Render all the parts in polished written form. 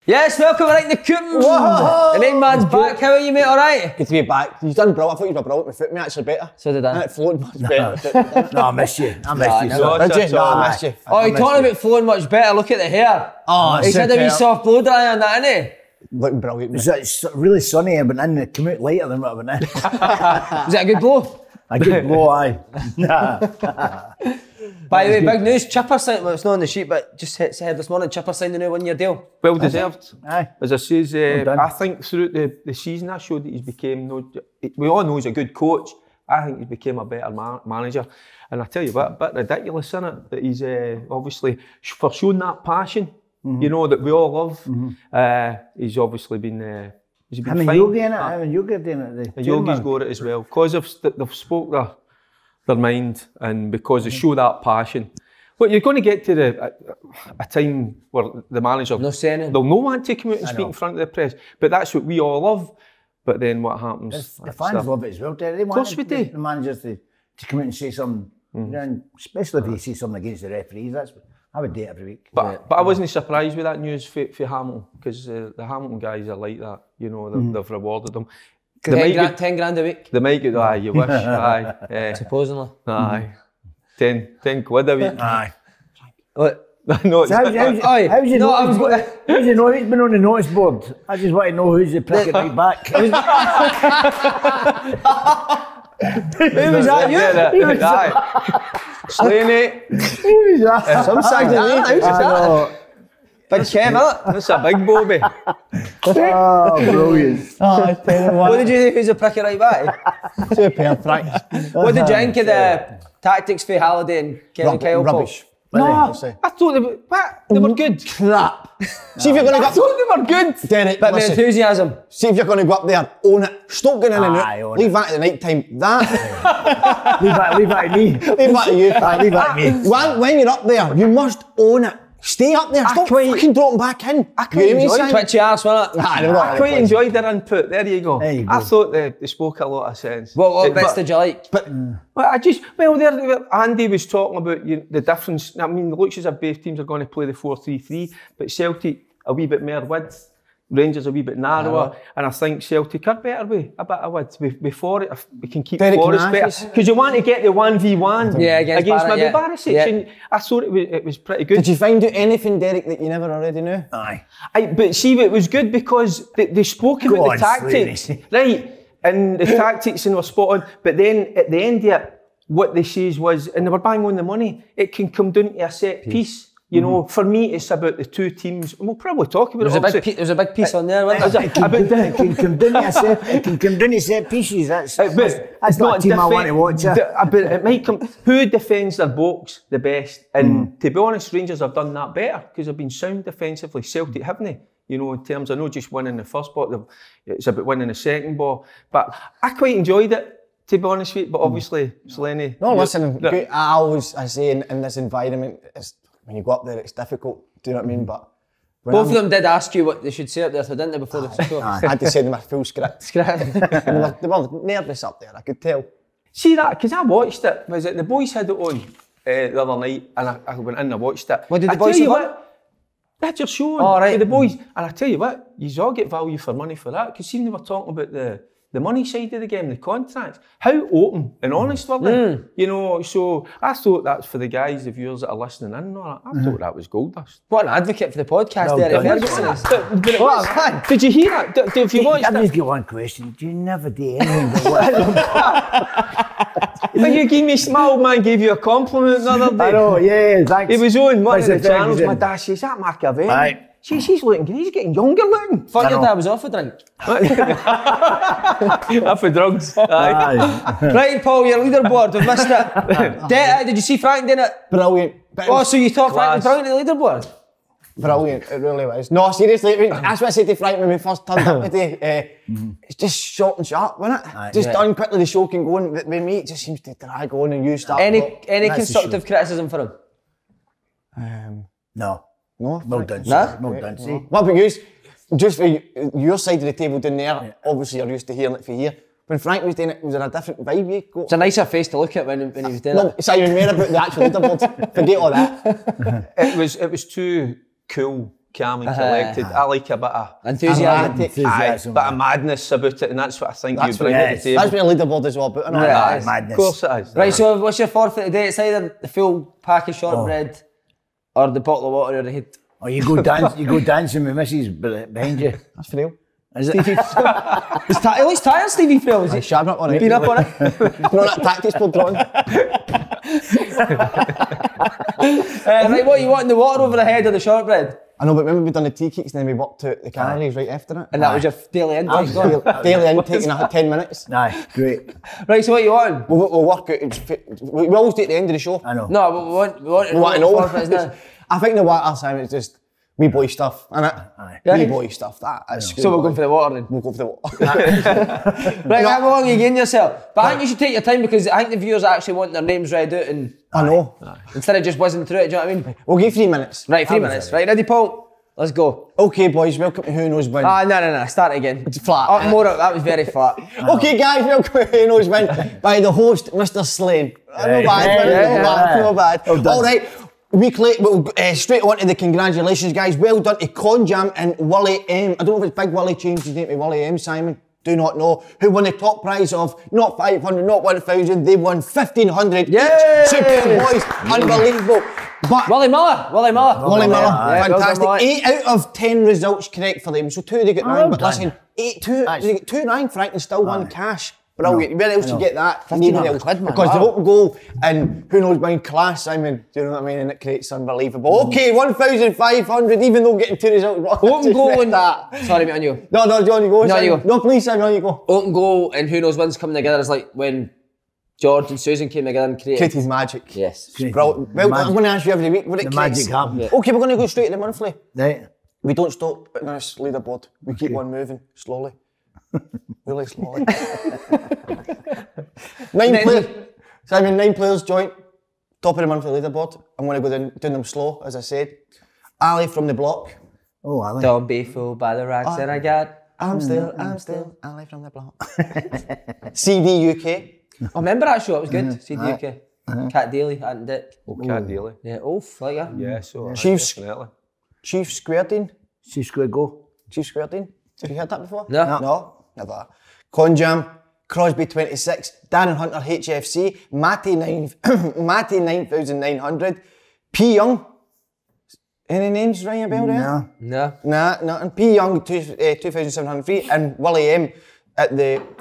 Yes, welcome right in the coop. The main man's back. How are you, mate? All right? Good to be back. You've done brilliant. I thought you were brilliant with foot, mate. Actually better. So did I. It flowed much better. No, I miss you. I miss you. Did you? No, I missed you. Oh, you're talking about flowing much better. Look at the hair. Oh, he's had a wee soft blow dry on that, hasn't he? Looking brilliant. It's really sunny. I've been in the commute later than what I've been in. Was it a good blow? A good blow, aye. By the way, big news. Chipper signed, well, it's not on the sheet, but just said this morning, Chipper signed a new 1-year deal. Well deserved. Aye. As I says, Well I think throughout the season I showed that he's became, we all know he's a good coach. I think he became a better manager. And I tell you what, a bit ridiculous, isn't it? That he's obviously, for showing that passion, you know, that we all love, he's obviously been, he's been fine. Yogi in it. I'm Yogi doing it. Yogi's got it as well. Because they've spoke their mind, and because they show that passion. But you're going to get to a time where the manager, they'll no want to come out and speak in front of the press. But that's what we all love. But then what happens? The fans love it as well. They want the managers to come out and say something, especially if they say something against the referees. I would do it every week. But I wasn't surprised with that news for Hamilton, because the Hamilton guys are like that. You know, they've rewarded them. 10 grand a week. They might get, aye, you wish, aye. Supposedly. Aye. 10 quid a week. Aye. What? No, it's How do you know he's been on the notice board? I just want to know who's the prick right back. Who was that? You? Aye. Slaney. Who was that? Some sags in there. Who's that? Big Kev, innit? That's a big Bobby. Oh, brilliant. What did you think? Who's the pricky right back? 2 pair of tracks. What did you think of the tactics for Halliday and Kevin Kyle? Rubbish. No, I thought they were good. Crap. See if you're going to go. I thought they were good. Derek, Bit of listen. enthusiasm. See if you're going to go up there, own it. Stop going in and Aye, out. own Leave that at the night time. That. Leave that to me. Leave that to you. Leave that to me. When you're up there, you must own it. Stay up there. Stop fucking dropping back in. I quite enjoyed Twitchy arse, wasn't it? I quite enjoyed their input. There you go. There you I go. thought they spoke a lot of sense. What bits did you like? But Andy was talking about the difference. I mean, it looks as if both teams are going to play the 4-3-3, but Celtic a wee bit more width, Rangers a wee bit narrower, and I think Celtic are better with a bit of width before it. If we can keep Forrest better, because you want to get the 1v1 against maybe Barisic, and I thought it was pretty good. Did you find out anything, Derek, that you never already knew? Aye. But see, it was good because they spoke about the tactics, right? And the tactics and were spot on. But then at the end of it, what they says was, and they were bang on the money, it can come down to a set piece. You know, for me, it's about the two teams, and we'll probably talk about There was a big piece on there, wasn't there? It can come down to set pieces. That's not a team I want to watch. But it might come. Who defends their box the best? And to be honest, Rangers have done that better because they've been sound defensively. Celtic haven't they? You know, in terms of not just winning the first ball, it's about winning the second ball. But I quite enjoyed it, to be honest with you. But obviously, Slaney. No, listen. I say in this environment, when you go up there, it's difficult. Do you know what I mean? But both of them did ask you what they should say up there, didn't they, before the show? I had to send them a full script. They were nervous up there, I could tell. See that? Because I watched it. Was it the boys had it on the other night, and I went in and watched it. What did the boys say? That's your show. Oh, right. The boys, and I tell you what, you all get value for money for that. Because even they were talking about the money side of the game, the contracts, how open and honest were they? You know, so I thought that's for the guys, the viewers that are listening in and all that. I thought that was gold dust. What an advocate for the podcast there. Did you hear that? If you watched I've just got one question. Do you never do anything but what? When you gave me, my old man gave you a compliment the other day. I know, yeah, thanks. He was on one of the channels, my Magazine. dad says, that Mark Aveni? Right. He's looking good, he's getting younger looking. Thought your dad was off a drink. Up for drugs. Aye. Right, Paul, your leaderboard, we've missed it. Did you see Frank doing it? Brilliant. Oh, so you thought Frank was brilliant at the leaderboard? Brilliant, it really was. No, seriously, that's what I said to Frank when we first turned up today. It's just short and sharp, wasn't it? Just done quickly, the show can go on. With me, it just seems to drag on and you start. Any constructive criticism for him? No. No? Well done, Nah? sir. Well done, see. What about you? Just for your side of the table down there, obviously you're used to hearing it from here. When Frank was doing it, was there a different vibe you got? It's a nicer face to look at when he was doing it. No, it's even more about the actual leaderboard. Forget all that. It was too cool calm and collected. I like a bit of enthusiasm. Aye, bit of madness about it, and that's what I think you bring to the table. That's what a leaderboard is all about. Madness. Of course it is. Right, so what's your forfeit today? It's either the full pack of shortbread or the bottle of water or the head. Or you go dancing with Mrs. behind you. That's for real. Is it? He looks tired, Stevie Phil, is he? Sharpen up on it. Been up on it? No, that tactics board drawn. Right, what you want in the water over the head or the shortbread? I know, but remember we done the tea cakes and then we worked out the calories right after it. And that was your daily intake? Daily intake in 10 minutes. Aye, great. Right, so what you want? We'll work out. We always do it at the end of the show. I know. No, but we want to know what the forfeit is now. I think the water sign is just wee boy stuff, innit? Aye. Wee boy stuff. That's So we're going for the water then? We'll go for the water. Right, how long are you getting yourself? But I think you should take your time because I think the viewers actually want their names read out and I know. instead of just whizzing through it, do you know what I mean? We'll give 3 minutes. Right, 3 minutes. Right, ready, Paul? Let's go. Okay, boys, welcome to Who Knows When. No. Start again. It's flat. That was very flat. Okay, guys, welcome to Who Knows When by the host, Mr. Slane. No bad. All right. Weekly, we'll straight on to the congratulations, guys. Well done to Conjam and Willie M. I don't know if it's Big Willie changed his name to Willie M, Simon. Do not know. Who won the top prize of not 500, not 1,000. They won 1,500 each. Super boys. Unbelievable. But Willie Miller. Fantastic. 8 out of 10 results correct for them. So 2 they got 9. But listen, 2 9 Franklin still won cash. Brilliant. Where else you get that? Anywhere else. Because the open goal and Who Knows When class, Simon, do you know what I mean? And it creates unbelievable. Okay, 1,500, even though getting 2 results wrong. Open goal and that. Sorry, mate, on you. No, John, you go. No, you go. No, please, Simon, on you go. Open goal and Who Knows When's coming together is like when George and Susan came together and created magic. Yes. Brilliant. Well, I'm going to ask you every week what it creates. Magic happened. Yeah. Okay, we're going to go straight to the monthly. Right. We don't stop on this leaderboard. We keep on moving slowly. Really slowly. 9 players. Simon, 9 players joint. Top of the monthly leaderboard. I'm going to go doing them slow, as I said. Ali from the block. Oh, Ali. Don't be fooled by the racks that I got. I'm still Ali from the block. CD UK. I remember that show, it was good. CD UK. Cat Daly, Ant Dick. Oh, Cat Daly. Yeah, Oof, like that. Yeah, so Chiefs. definitely. Chief Squaredine. Chief Square Go. Chief Squaredine. Have you heard that before? No. Never. Conjam. Crosby 26, Darren Hunter HFC, Matty 9,900, P Young. Any names ring a bell there? No. Nah, nothing. P Young 2,703 and Willie M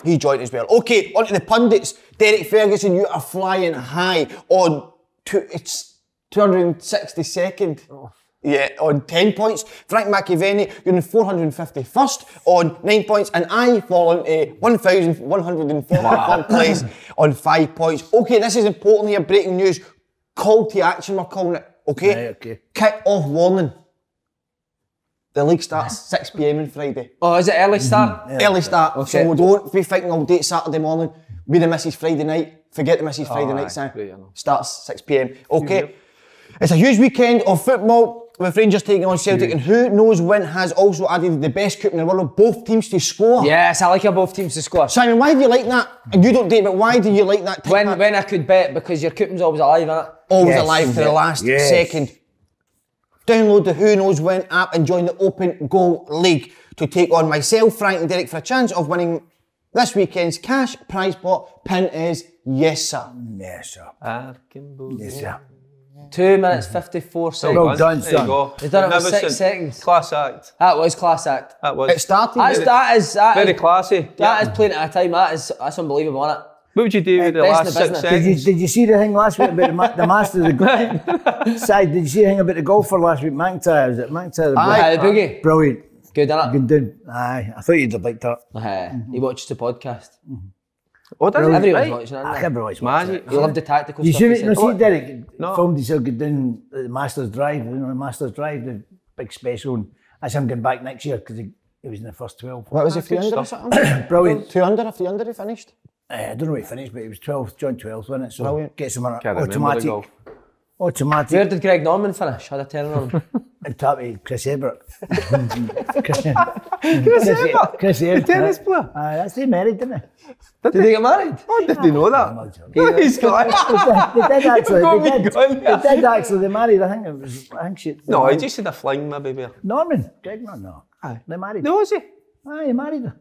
he joined as well. Okay, on to the pundits. Derek Ferguson, you are flying high on it's 262nd. Yeah, on 10 points. Frank McAvenny, you're in 451st on 9 points, and I fall into 1,143rd place on 5 points. Okay, this is important here, breaking news. Call to action, we're calling it, okay? Right, okay. Kick-off warning. The league starts 6 p.m. on Friday. Oh, is it early start? Yeah, early start, okay. So don't be thinking all day Saturday morning, be the Mrs. Friday night, forget the Mrs. Friday night, Sam. Starts 6 p.m. Okay, it's a huge weekend of football with Rangers taking on Celtic, and Who Knows When has also added the best coup in the world, both teams to score. Yes, I like both teams to score. Simon, why do you like that? And you don't date, but why do you like that? When I could bet, because your coupon's always alive, isn't it? Always alive to the last second. Download the Who Knows When app and join the Open Goal League to take on myself, Frank and Derek for a chance of winning this weekend's cash prize pot. Pin is yes, sir. Yes, sir. Yes, sir. 2 minutes 54 seconds. Well done, There you son. go. He's done it with 6 seconds. Class act. That was class act. That was. It started. That is very classy. That is playing at a time. That's unbelievable, isn't it? What would you do with the Best in last the 6 business. seconds? Did you see the thing last week about the master of the golf? Side, did you see the thing about the golfer last week? McIntyre, was it? McIntyre. Aye, the boogie. Brilliant. Good, isn't it? Good doing. Aye, I thought you'd have liked that. He watches the podcast. Oh, does Everyone's he? watching it, isn't it? Everybody's Magic. You love the tactical You stuff. he see, said. see Derek No. filmed himself get down the Masters Drive, the Masters Drive, the big special, and that's him getting back next year because he was in the first 12. What was it, 300 or something? Brilliant. 200 or 300 he finished? I don't know what he finished, but he was 12th, joint 12th, wasn't it? So Brilliant. gets him an Can't remember the automatic. goal. Automatic. Where did Greg Norman finish? Had a turn on him. And tap to Chris Ebert. Chris Ebert? Chris Ebert. The tennis player? That's they married, didn't they? Did they get married? Oh, did they know that? He's got They did actually. They They did actually. They married. I think she. No, he just had a fling maybe there. Norman. Greg Norman. No. Aye. They married. No, was he? Aye, he married her.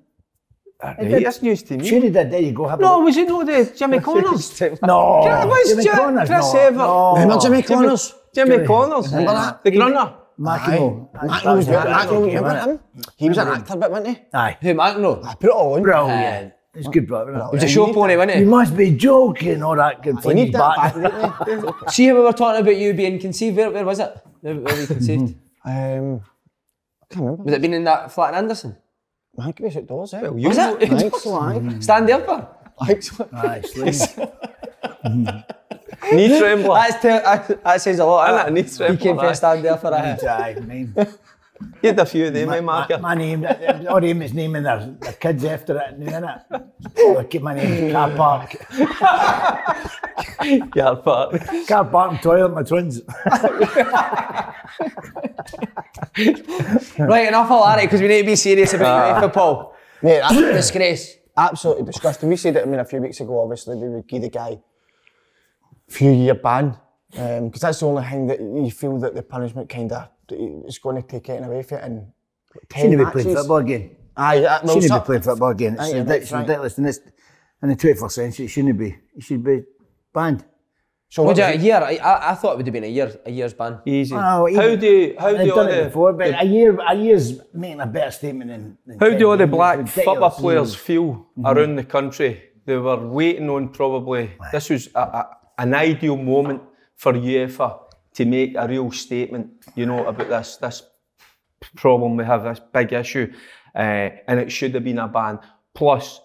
Right, that's news to me. Sure he did. There you go. Have a No, look. was it not the Jimmy Connors? No. Was Jimmy Connors, Chris no. Evert? No. Remember Jimmy Connors? Jimmy Connors, Remember that? the grunner. Mackino. Mackino was good. Mackino, remember him? He was an actor bit, wasn't he? Aye. Who, McEnroe? I put it all on. Brilliant. It's good, brother. He was a show pony, wasn't You he? must be joking, all that good You fling need that back. back. See how we were talking about you being conceived? Where was it? Where were you conceived? I can't remember. Was it been in that flat in Anderson? I think it was outdoors, eh? Well, you Was know- it? I think so, aye. Stand up for? I think so. Aye, sling. Knee trembler. That says a lot, Aye, innit? knee trembler, He came for aye. a stand there for a Aye, name. You had a few of them, eh, Marker? My name, all them is naming their kids after it, innit? I keep my name Car Park. Car park. Car Park and Toilet, my twins. Right, enough of that, because we need to be serious about UEFA, Paul. Mate, that's Disgrace. absolutely disgusting. We said it, a few weeks ago, obviously, we would give the guy a few-year ban. Because that's the only thing that you feel that the punishment kind of is going to take it away from it. And 10 Shouldn't be matches. playing football again. Aye, well, Shouldn't so- be playing football again. Aye, It's you're ridiculous. right. Ridiculous. In the 21st century, it shouldn't be. It should be banned. So Would what you, was a year? I thought it would have been a year's ban. Easy. Oh, How even- do They've all done it the before, but a year's making a better statement than how do all the 10 black years. football Ridiculous. players feel around the country? They were waiting on probably. This was an ideal moment for UEFA to make a real statement, you know, about this problem we have, this big issue, and it should have been a ban. Plus,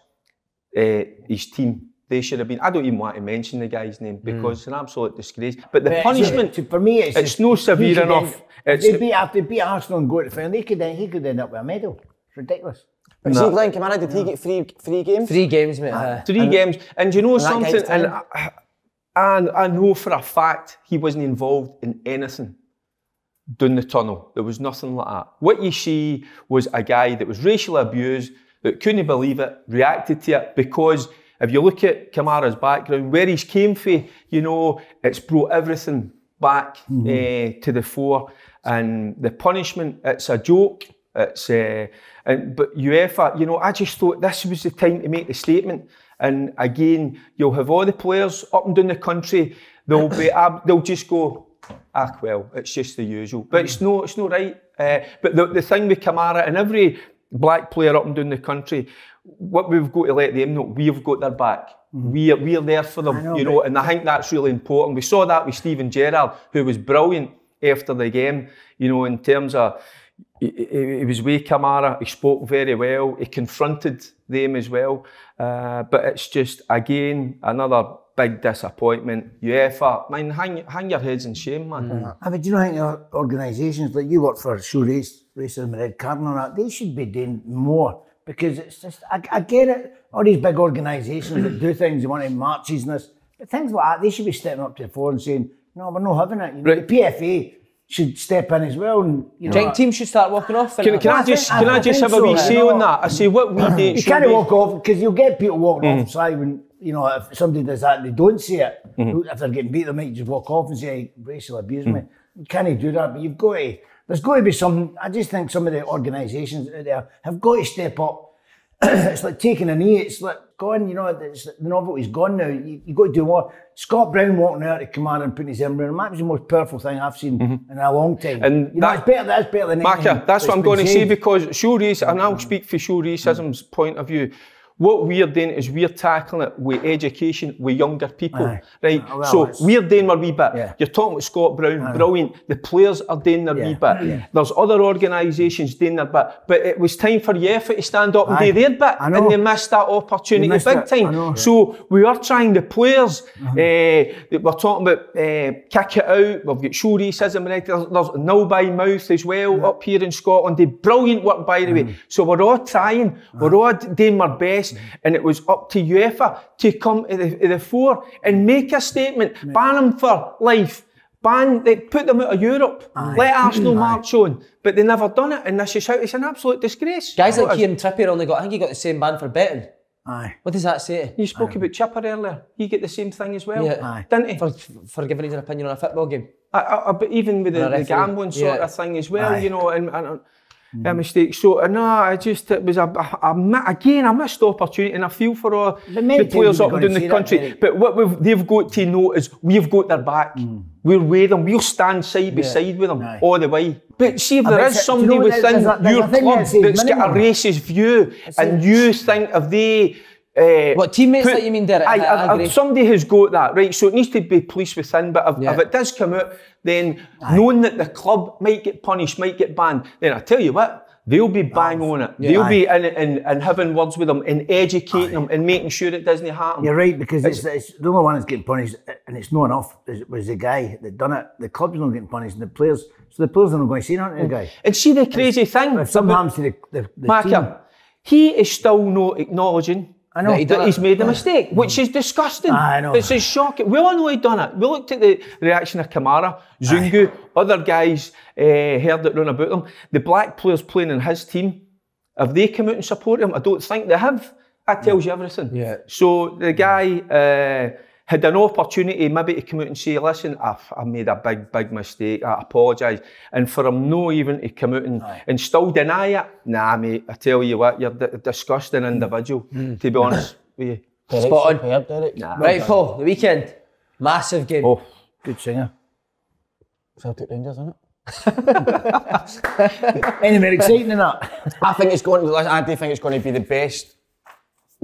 his team, they should have been. I don't even want to mention the guy's name because it's an absolute disgrace. But the punishment, For me, it's it's just- no he severe could enough. end- It's After they beat Arsenal and go to the final, he could end up with a medal. It's ridiculous. But see, Glen Kamara, did he get three games? 3 games, mate. 3 games, and you know that something, guy's and time. I know for a fact he wasn't involved in anything down the tunnel. There was nothing like that. What you see was a guy that was racially abused, that couldn't believe it, reacted to it, because if you look at Kamara's background, where he's came from, you know, it's brought everything back to the fore, and the punishment, it's a joke. It's but UEFA, you know, I just thought this was the time to make the statement. And again, you'll have all the players up and down the country. They'll be, they'll just go, well, it's just the usual. But it's no right. But the thing with Kamara and every black player up and down the country, what we've got to let them know, we've got their back. We're there for them, you know, and I think that's really important. We saw that with Steven Gerrard, who was brilliant after the game, you know, in terms of. He was with Kamara, he spoke very well, he confronted them as well, but it's just, again, another big disappointment. UEFA, man, hang your heads in shame, man. I mean, do you know, I think organisations like you work for Show Racism, Red Card and all that, they should be doing more, because it's just, I get it, all these big organisations that do things, they want to marches and this, but things like that, they should be stepping up to the fore and saying, no, we're not having it. You know, Right. the PFA should step in as well, and you know. Do you think teams should start walking off? Can I just have a wee say on that? I say what we do. You can't walk off, because you'll get people walking off side when, you know, if somebody does that and they don't see it, if they're getting beat, they might just walk off and say, hey, racial abuse me. You can't do that, but you've got to, there's got to be some, I just think some of the organisations out there have got to step up. It's like taking a knee, it's like gone, you know, the novelty's gone now, you got to do more. Scott Brown walking out to Kamara and putting his arm around him, that was the most powerful thing I've seen in a long time. And you know, that's better than Maka, anything that's what I'm been going to say, said. because show racism, and I'll speak for show racism's point of view. What we're doing is we're tackling it with education with younger people, Aye. right? Well, So it's- we're doing our wee bit. Yeah. You're talking about Scott Brown, brilliant. The players are doing their wee bit. Yeah. There's other organisations doing their bit, but it was time for UEFA to stand up and Aye. do their bit, I know. and they missed that opportunity They missed big it. I time. know. So we are trying, the players, we're talking about kick it out, we've got show racism, right? There's nil by mouth as well up here in Scotland. They brilliant work, by the way. So we're all trying, we're all doing our best, and it was up to UEFA to come to the fore and make a statement, ban them for life, They put them out of Europe. Let Arsenal march on. But they never done it, and this is how it's an absolute disgrace. Guys like Kieran Trippier only got, I think he got the same ban for betting. Aye. What does that say? You spoke about Chipper earlier. He get the same thing as well, Yeah. didn't he? For giving his opinion on a football game. But even with the gambling sort of thing as well, you know, and a mistake. So it was a missed opportunity, and I feel for all the players up and down the country. But what they've got to know is we've got their back. We're with them. We'll stand side by side with them all the way. But see if there is somebody within your club that's got a racist view, and you think if they what teammates that you mean, Derek? If somebody has got that, right, so it needs to be policed within, but if it does come out, then knowing that the club might get punished, might get banned, then I tell you what, they'll be bang on it. They'll be in having words with them and educating them and making sure it doesn't happen. You're right, because it's the only one that's getting punished, and it's not enough. It was the guy that done it. The club's not getting punished, and the players are not going to say nothing to the guy. And see the crazy thing, if something happens to the team, he is still not acknowledging that he's made a mistake, which is disgusting. I know. It's shocking. We all know he'd done it. We looked at the reaction of Kamara, Zungu, other guys heard it run about them. The black players playing in his team, if they come out and support him, I don't think they have. That tells you everything. Yeah. So the guy had an opportunity maybe to come out and say, listen, I made a big mistake, I apologise. And for him not even to come out and still deny it, nah mate, I tell you what, you're a disgusting individual, to be honest with you. Spot on. Right, Paul, the weekend, massive game. Oh, good singer. Celtic Rangers, isn't it? Any more exciting than that? I do think it's going to be the best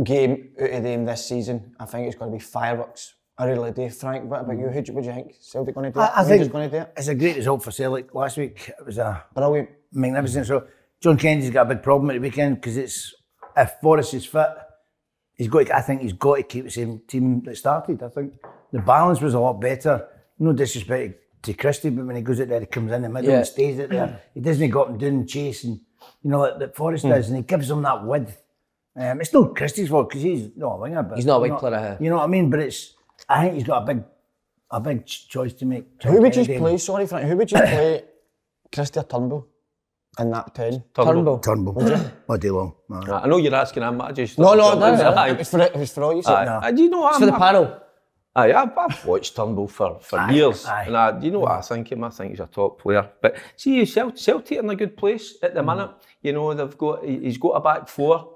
game out of them this season. I think it's going to be fireworks. I really do. Frank, what about you? What do you think? Celtic going to do it? I think going to do it? It's a great result for Celtic last week. It was a brilliant, magnificent. So John Kennedy's got a big problem at the weekend because it's if Forrest is fit, I think he's got to keep the same team that started. I think the balance was a lot better. No disrespect to Christie, but when he goes out there, he comes in the middle and stays out there. He doesn't go up and down and chase, and you know that Forrest does, and he gives them that width. It's not Christie's fault because he's not a winger, but he's not a wing player. You know what I mean? But I think he's got a big choice to make. Who would you play? Sorry, Frank. Who would you play? Christie or Turnbull in that 10? Turnbull. Would you? All day long. No. I know you're asking him. I just no. It was for all you said. Do you know what? It's for the panel. I've watched Turnbull for years, and do you know what I think of him? I think he's a top player. But see, Celtic are in a good place at the minute. You know, he's got a back four.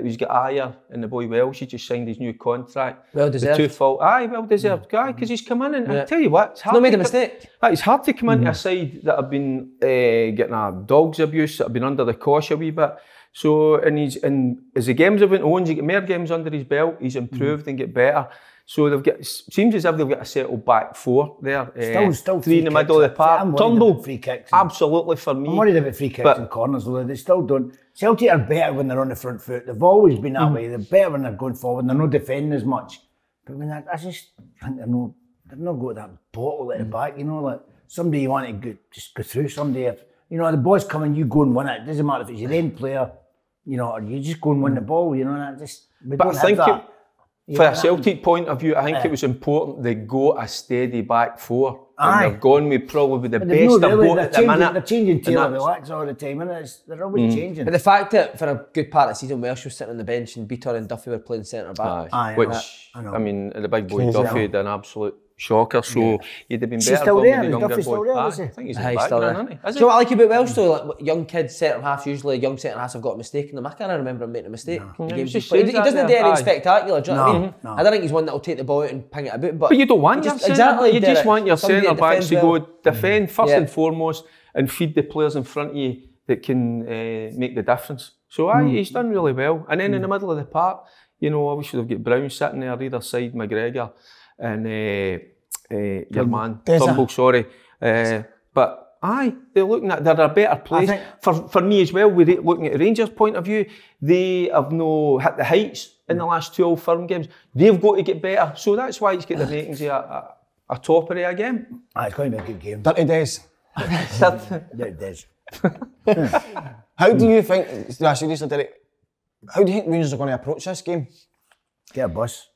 He's got Ayer and the boy Welsh. He just signed his new contract. Well deserved. Well deserved guy, because he's come in and I tell you what, it's hard. Not made a mistake. It's hard to come into a side that have been getting a dog's abuse, that have been under the cosh a wee bit. So and as the games have went on, he's got more games under his belt. He's improved and get better. So seems as if they've got a settled back four there. Still three in the middle of the park. Turnbull, free kicks. Absolutely for me. I'm worried about free kicks and corners, although they still don't. Celtic are better when they're on the front foot. They've always been that way. They're better when they're going forward. They're not defending as much. But when I just think they've not got that bottle at the back. You know, like somebody you want to just go through. Somebody, if you know the ball's coming, you go and win it. It doesn't matter if it's your end player, you know, or you just go and win the ball. You know, and but I think for a Celtic point of view, I think it was important they got a steady back four. And they've gone with probably the best they've got at the minute. They're changing Taylor relax all the time, and they're always changing. But the fact that for a good part of the season, Welsh was sitting on the bench and Beaton and Duffy were playing centre back. Which, I mean, the big boy Duffy had an absolute shocker, so he'd have been better. He's still there, is Duffy still there, is he? I think he's still there, isn't he? Do you know what I like about Welsh though? Like young kids, centre half, usually young centre halves have got a mistake in them. I can't remember him making a mistake. No. He doesn't do anything spectacular, do you know what I mean? I don't think he's one that'll take the ball out and ping it about. But you don't want your centre, you just want your centre backs to go defend first and foremost and feed the players in front of you that can make the difference. So he's done really well. And then in the middle of the park, you know, obviously they've got Brown sitting there either side, McGregor and your man, Turnbull, sorry. But they're a better place. For me as well, we're looking at the Rangers' point of view, they have no hit the heights in the last 2 Old Firm games. They've got to get better. So that's why it's got the makings of a topper again. It's going to be a good game. 30 days. 30 days. How do you think, seriously, Derek, how do you think Rangers are going to approach this game? Get a bus.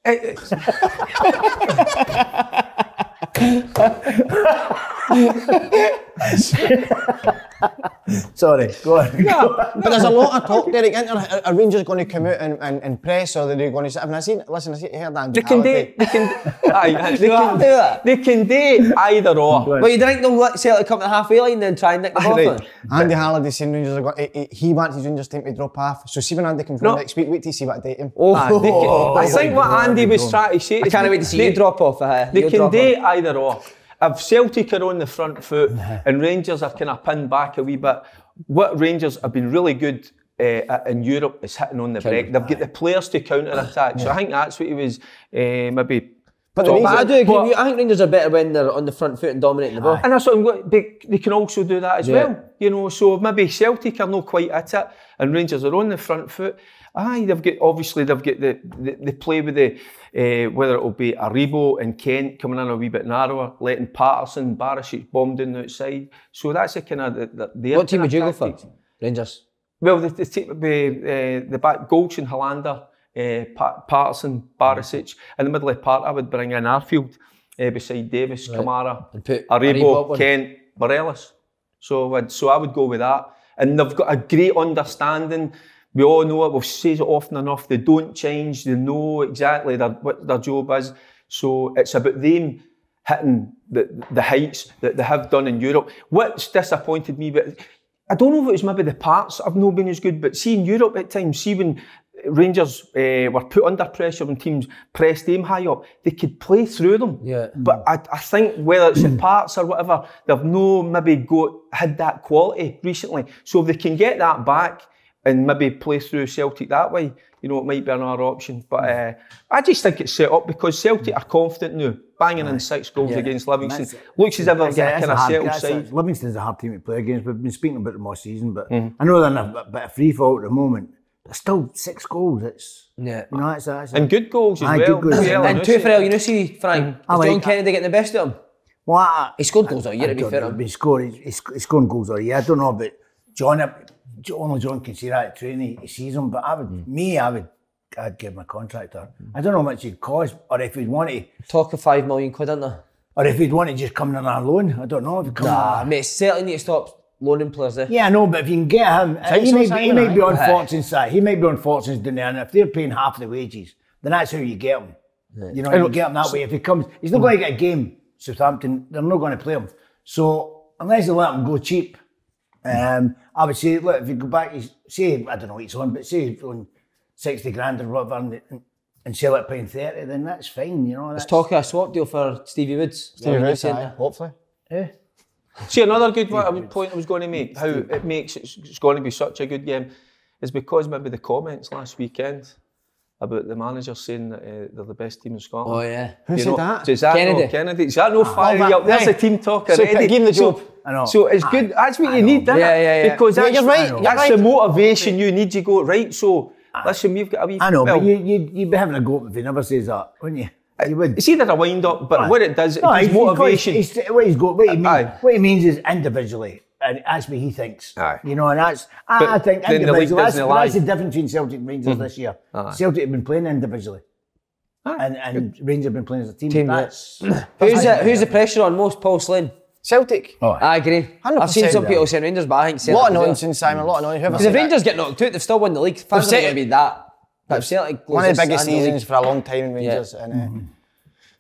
Sorry, go on. But there's a lot of talk, Derek. Are Rangers going to come out and press, or are they going to sit? I heard that. They can do either or. Well, you think they'll let Celtic come to the halfway line and then try and nick the ball from it? Andy Halliday saying Rangers are going. He wants his Rangers team to drop off. So see when Andy comes next week, wait to see what I date him. I think what Andy was trying to say. I can't wait to see you drop off. They can do either or. If Celtic are on the front foot and Rangers are kind of pinned back a wee bit, what Rangers have been really good in Europe is hitting on the break. They've got the players to counter-attack. So I think that's what he was maybe... But I do agree with you. I think Rangers are better when they're on the front foot and dominating the ball. And that's what they can also do that as well. You know, so maybe Celtic are not quite at it and Rangers are on the front foot. They've got the play with the whether it'll be Aribo and Kent coming in a wee bit narrower, letting Patterson, Barisic bomb down the outside. So that's a kind of the What team would you go for? Rangers. Well, the team would be the back Goldson, Hollander, Patterson, Barisic. In the middle of the park, I would bring in Arfield beside Davis, Kamara, and put Aribo, Kent, Morelos. So I would go with that. And they've got a great understanding. We all know it, we've said it often enough, they don't change, they know exactly what their job is. So it's about them hitting the heights that they have done in Europe. What's disappointed me, but I don't know if it was maybe the parts have not been as good, but see in Europe at times, see when Rangers were put under pressure when teams pressed them high up, they could play through them. Yeah. But I think whether it's the parts or whatever, they've no maybe had that quality recently. So if they can get that back, and maybe play through Celtic that way, you know, it might be another option. But I just think it's set up because Celtic are confident now, banging in 6 goals against Livingston. Looks as if they're a kind of settled side. Livingston's a hard team to play against. We've been speaking about them all season, but I know they're in a bit of free fall at the moment. But still 6 goals. It's you know, it's and good goals as well. Good goals. And two for you know, see Frank, is John Kennedy getting the best of him? Well, he scored goals all year, to be fair. He's scoring goals all year. I don't know about John. Only John can see that at training. He sees him, but I'd give him a contract. I don't know how much he'd cost, or if he'd want to talk of £5 million, isn't there? Or if he'd want to just come in on a loan. I don't know. Mate, certainly need to stop loaning players there. Yeah, I know, but if you can get him, he might be on Fortune's side. He might be on Fortune's down there, and if they're paying half the wages, then that's how you get him. Yeah. You know, you get him that way. If he comes, he's not going to get a game. Southampton, they're not going to play him. So unless they let him go cheap. I would say, look, if you go back, say, I don't know what he's on, but say he's on 60 grand or whatever and sell it paying 30, then that's fine, you know. Let's talk a swap deal for Stevie Woods. Hopefully. Yeah. See, another good point I was going to make, how it makes it's going to be such a good game, is because maybe the comments last weekend about the manager saying that they're the best team in Scotland. Oh yeah. Who said that? Is that Kennedy. Is that no fire up? There's a team talk already. Give him the job. I know. So it's good. That's what you need, isn't it? Yeah. Because that's, you're right. That's the motivation you need to go, right, so listen, we've got a wee... I know, but you'd be having a go if he never says that, wouldn't you? You would. It's either a wind-up, but what it does, it gives motivation. What he means is individually. And that's what he thinks. Aye. You know, and that's, I think individually, that's the difference between Celtic and Rangers this year. Celtic have been playing individually. And Rangers have been playing as a team. Who's the pressure on most, Paul Slane? Celtic. Oh, I agree. 100%. I've seen some people saying Rangers, but I think Celtic. A lot of nonsense, Simon, a lot of nonsense. Because if Rangers get knocked out, they've still won the league. Fans are going to be that. But Celtic, one of the biggest seasons for a long time in Rangers. And,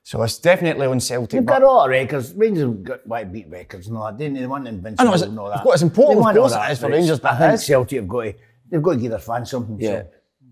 so it's definitely on Celtic. They've got a lot of records. Rangers have got white beat records and all that, didn't they? They want invincible and all that. It's important, of course, it is for Rangers, but I think Celtic they've got to give their fans something. Yeah. So.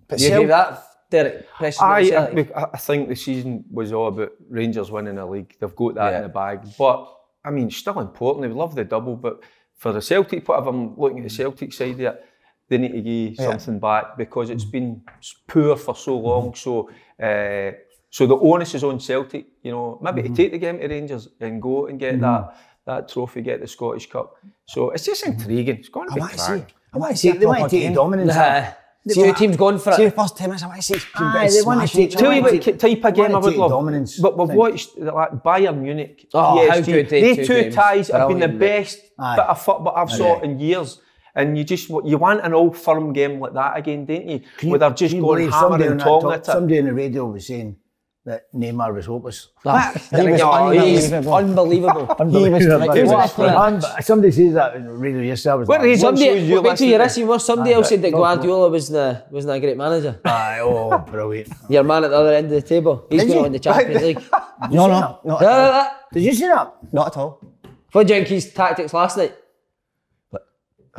But you agree with that, Derek? I think the season was all about Rangers winning the league. They've got that in the bag. But, I mean, still important. They love the double. But for the Celtic, if I'm looking at the Celtic side of it, they need to give something back because it's been poor for so long. So the onus is on Celtic, you know, maybe to take the game to Rangers and go and get that trophy, get the Scottish Cup. So it's just intriguing. It's going to be crack. I want to see. They want to take dominance. Two teams going for it. See the first 10 minutes, I want to see they want to take. Tell you what type of game I would love. Dominance. But we've watched like Bayern Munich, PSG. How good they two ties have been the best bit of football I've saw in years. And you want an old firm game like that again, don't you? Where they're just going hammer and tong at it. Somebody on the radio was saying that Neymar was hopeless. He's unbelievable. Somebody says that in radio yesterday. Wait till you listen. Somebody else said that Guardiola wasn't a great manager. Oh, brilliant. Your man at the other end of the table. He's going to win the Champions League. No. Did you see that? Not at all. What do you think his tactics last night?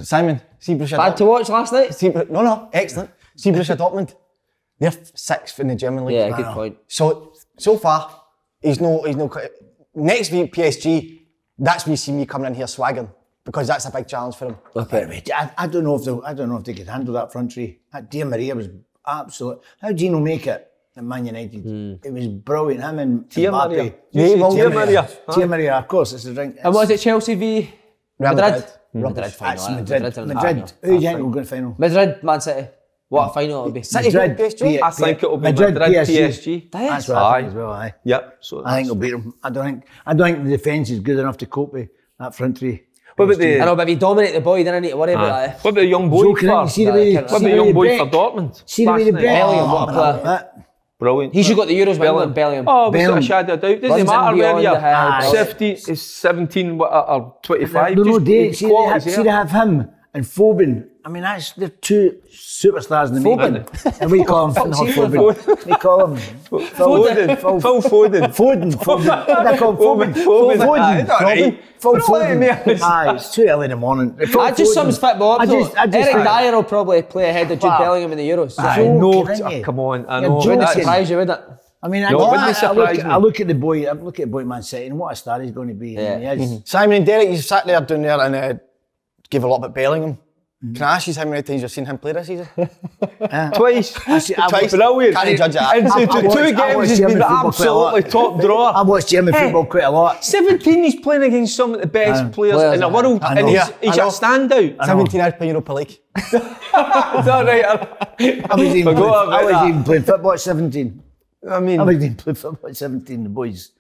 Simon, see Borussia Bad to watch last night? No, excellent. See Borussia Dortmund. They're 6th in the German league. Yeah, good point. So far, he's no. Next week PSG, that's when you see me coming in here swaggering because that's a big challenge for him. Okay. I don't know if they could handle that front three. That Di Maria was absolute. How did Gino make it at Man United? It was brilliant. Him and Di Maria. Di Maria, of course, it's a drink. And was it Chelsea v Madrid? Madrid final. Madrid. Who do you think will go to final? Madrid, Man City. What a final it'll be. Madrid, PSG. I think it'll be Madrid PSG. That's what I think as well. Aye. Yep. So I think it'll beat them. I don't think the defence is good enough to cope with that front three. What about the? I know, but if you dominate the boy, then I need to worry about that. What about the young boy for? What about the young boy for Dortmund? See the way the Bellingham, what a player. Brilliant. He should got the Euros with Bellingham. Oh, without a shadow of doubt. Doesn't matter where you're 17 or 25. No, see they have him and Foden. I mean, they're two superstars in the making. And we call him Foden. We call him Foden. Phil Foden. What do they call him? Foden. Foden. It's too early in the morning. That just sums football up though. Eric Dyer will probably play ahead of Jude Bellingham in the Euros. I know. Come on. I know. Wouldn't surprise you, would it? I mean, I look at the boy Man City and what a star he's going to be. Simon and Derek, you sat there down there and gave a lot about Bellingham. Can I ask you how many times you've seen him play this season? Twice. Twice. Brilliant. Can't judge that. And two games he's been absolutely top drawer. I've watched German football quite a lot. 17 he's playing against some of the best players in the world. And he's a standout. 17 hours playing Europa League. Is that right? I was even playing football at 17. I mean, I was even playing football at 17. The boy's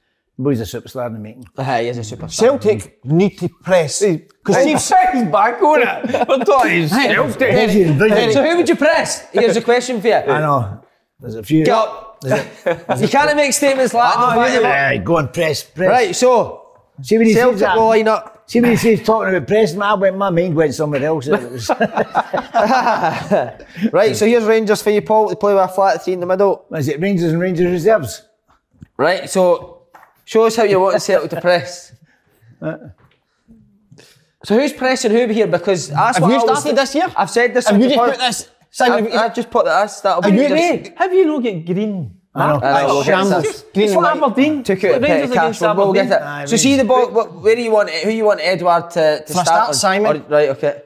a superstar in the making. He is a superstar. Celtic need to press. Because he's back on it. We're talking Celtic. So who would you press? Here's a question for you. I know. There's a few. Get up. You can't make statements like that. Go on, press. Right, so see when he Celtic says will line up. See when he says talking about pressing, my mind went somewhere else. Right, so here's Rangers for you, Paul, to play with a flat three in the middle. Is it Rangers and Rangers reserves? Right, so show us how you want Celtic to press. So who's pressing who here? Because that's have you started this year? I've said this. Have you just put this? I've just put this. That'll be. Have you not get Green? I know. Shambles. It's what Aberdeen took out Rangers against We'll get Aberdeen. it. So see the ball. Where do you want? Who you want Edward to start? Simon. Right. Okay.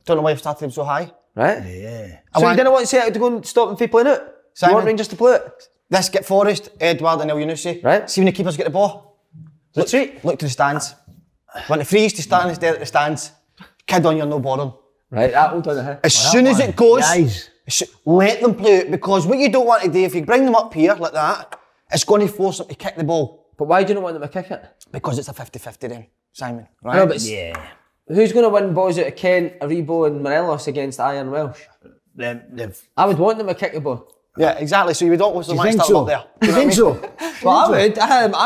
Don't know why I've started him so high. Right. Yeah. So you didn't want Celtic to go and stop them from playing it? You want Rangers to play it? This get Forrest, Edward and El Yunusi. Right. See when the keepers get the ball. Look to the stands. Want the freeze to stand instead at the stands. Kid on, you're no bothering. Right, that will do it. As soon as it goes, let them play it, because what you don't want to do, if you bring them up here like that, it's going to force them to kick the ball. But why do you not want them to kick it? Because it's a 50-50 then, Simon. Right? No, but who's going to win balls out of Kent, Aribo and Morelos against Iron Welsh? I would want them to kick the ball. Yeah, exactly. So you would always want to start up there. Do you think so? Well, I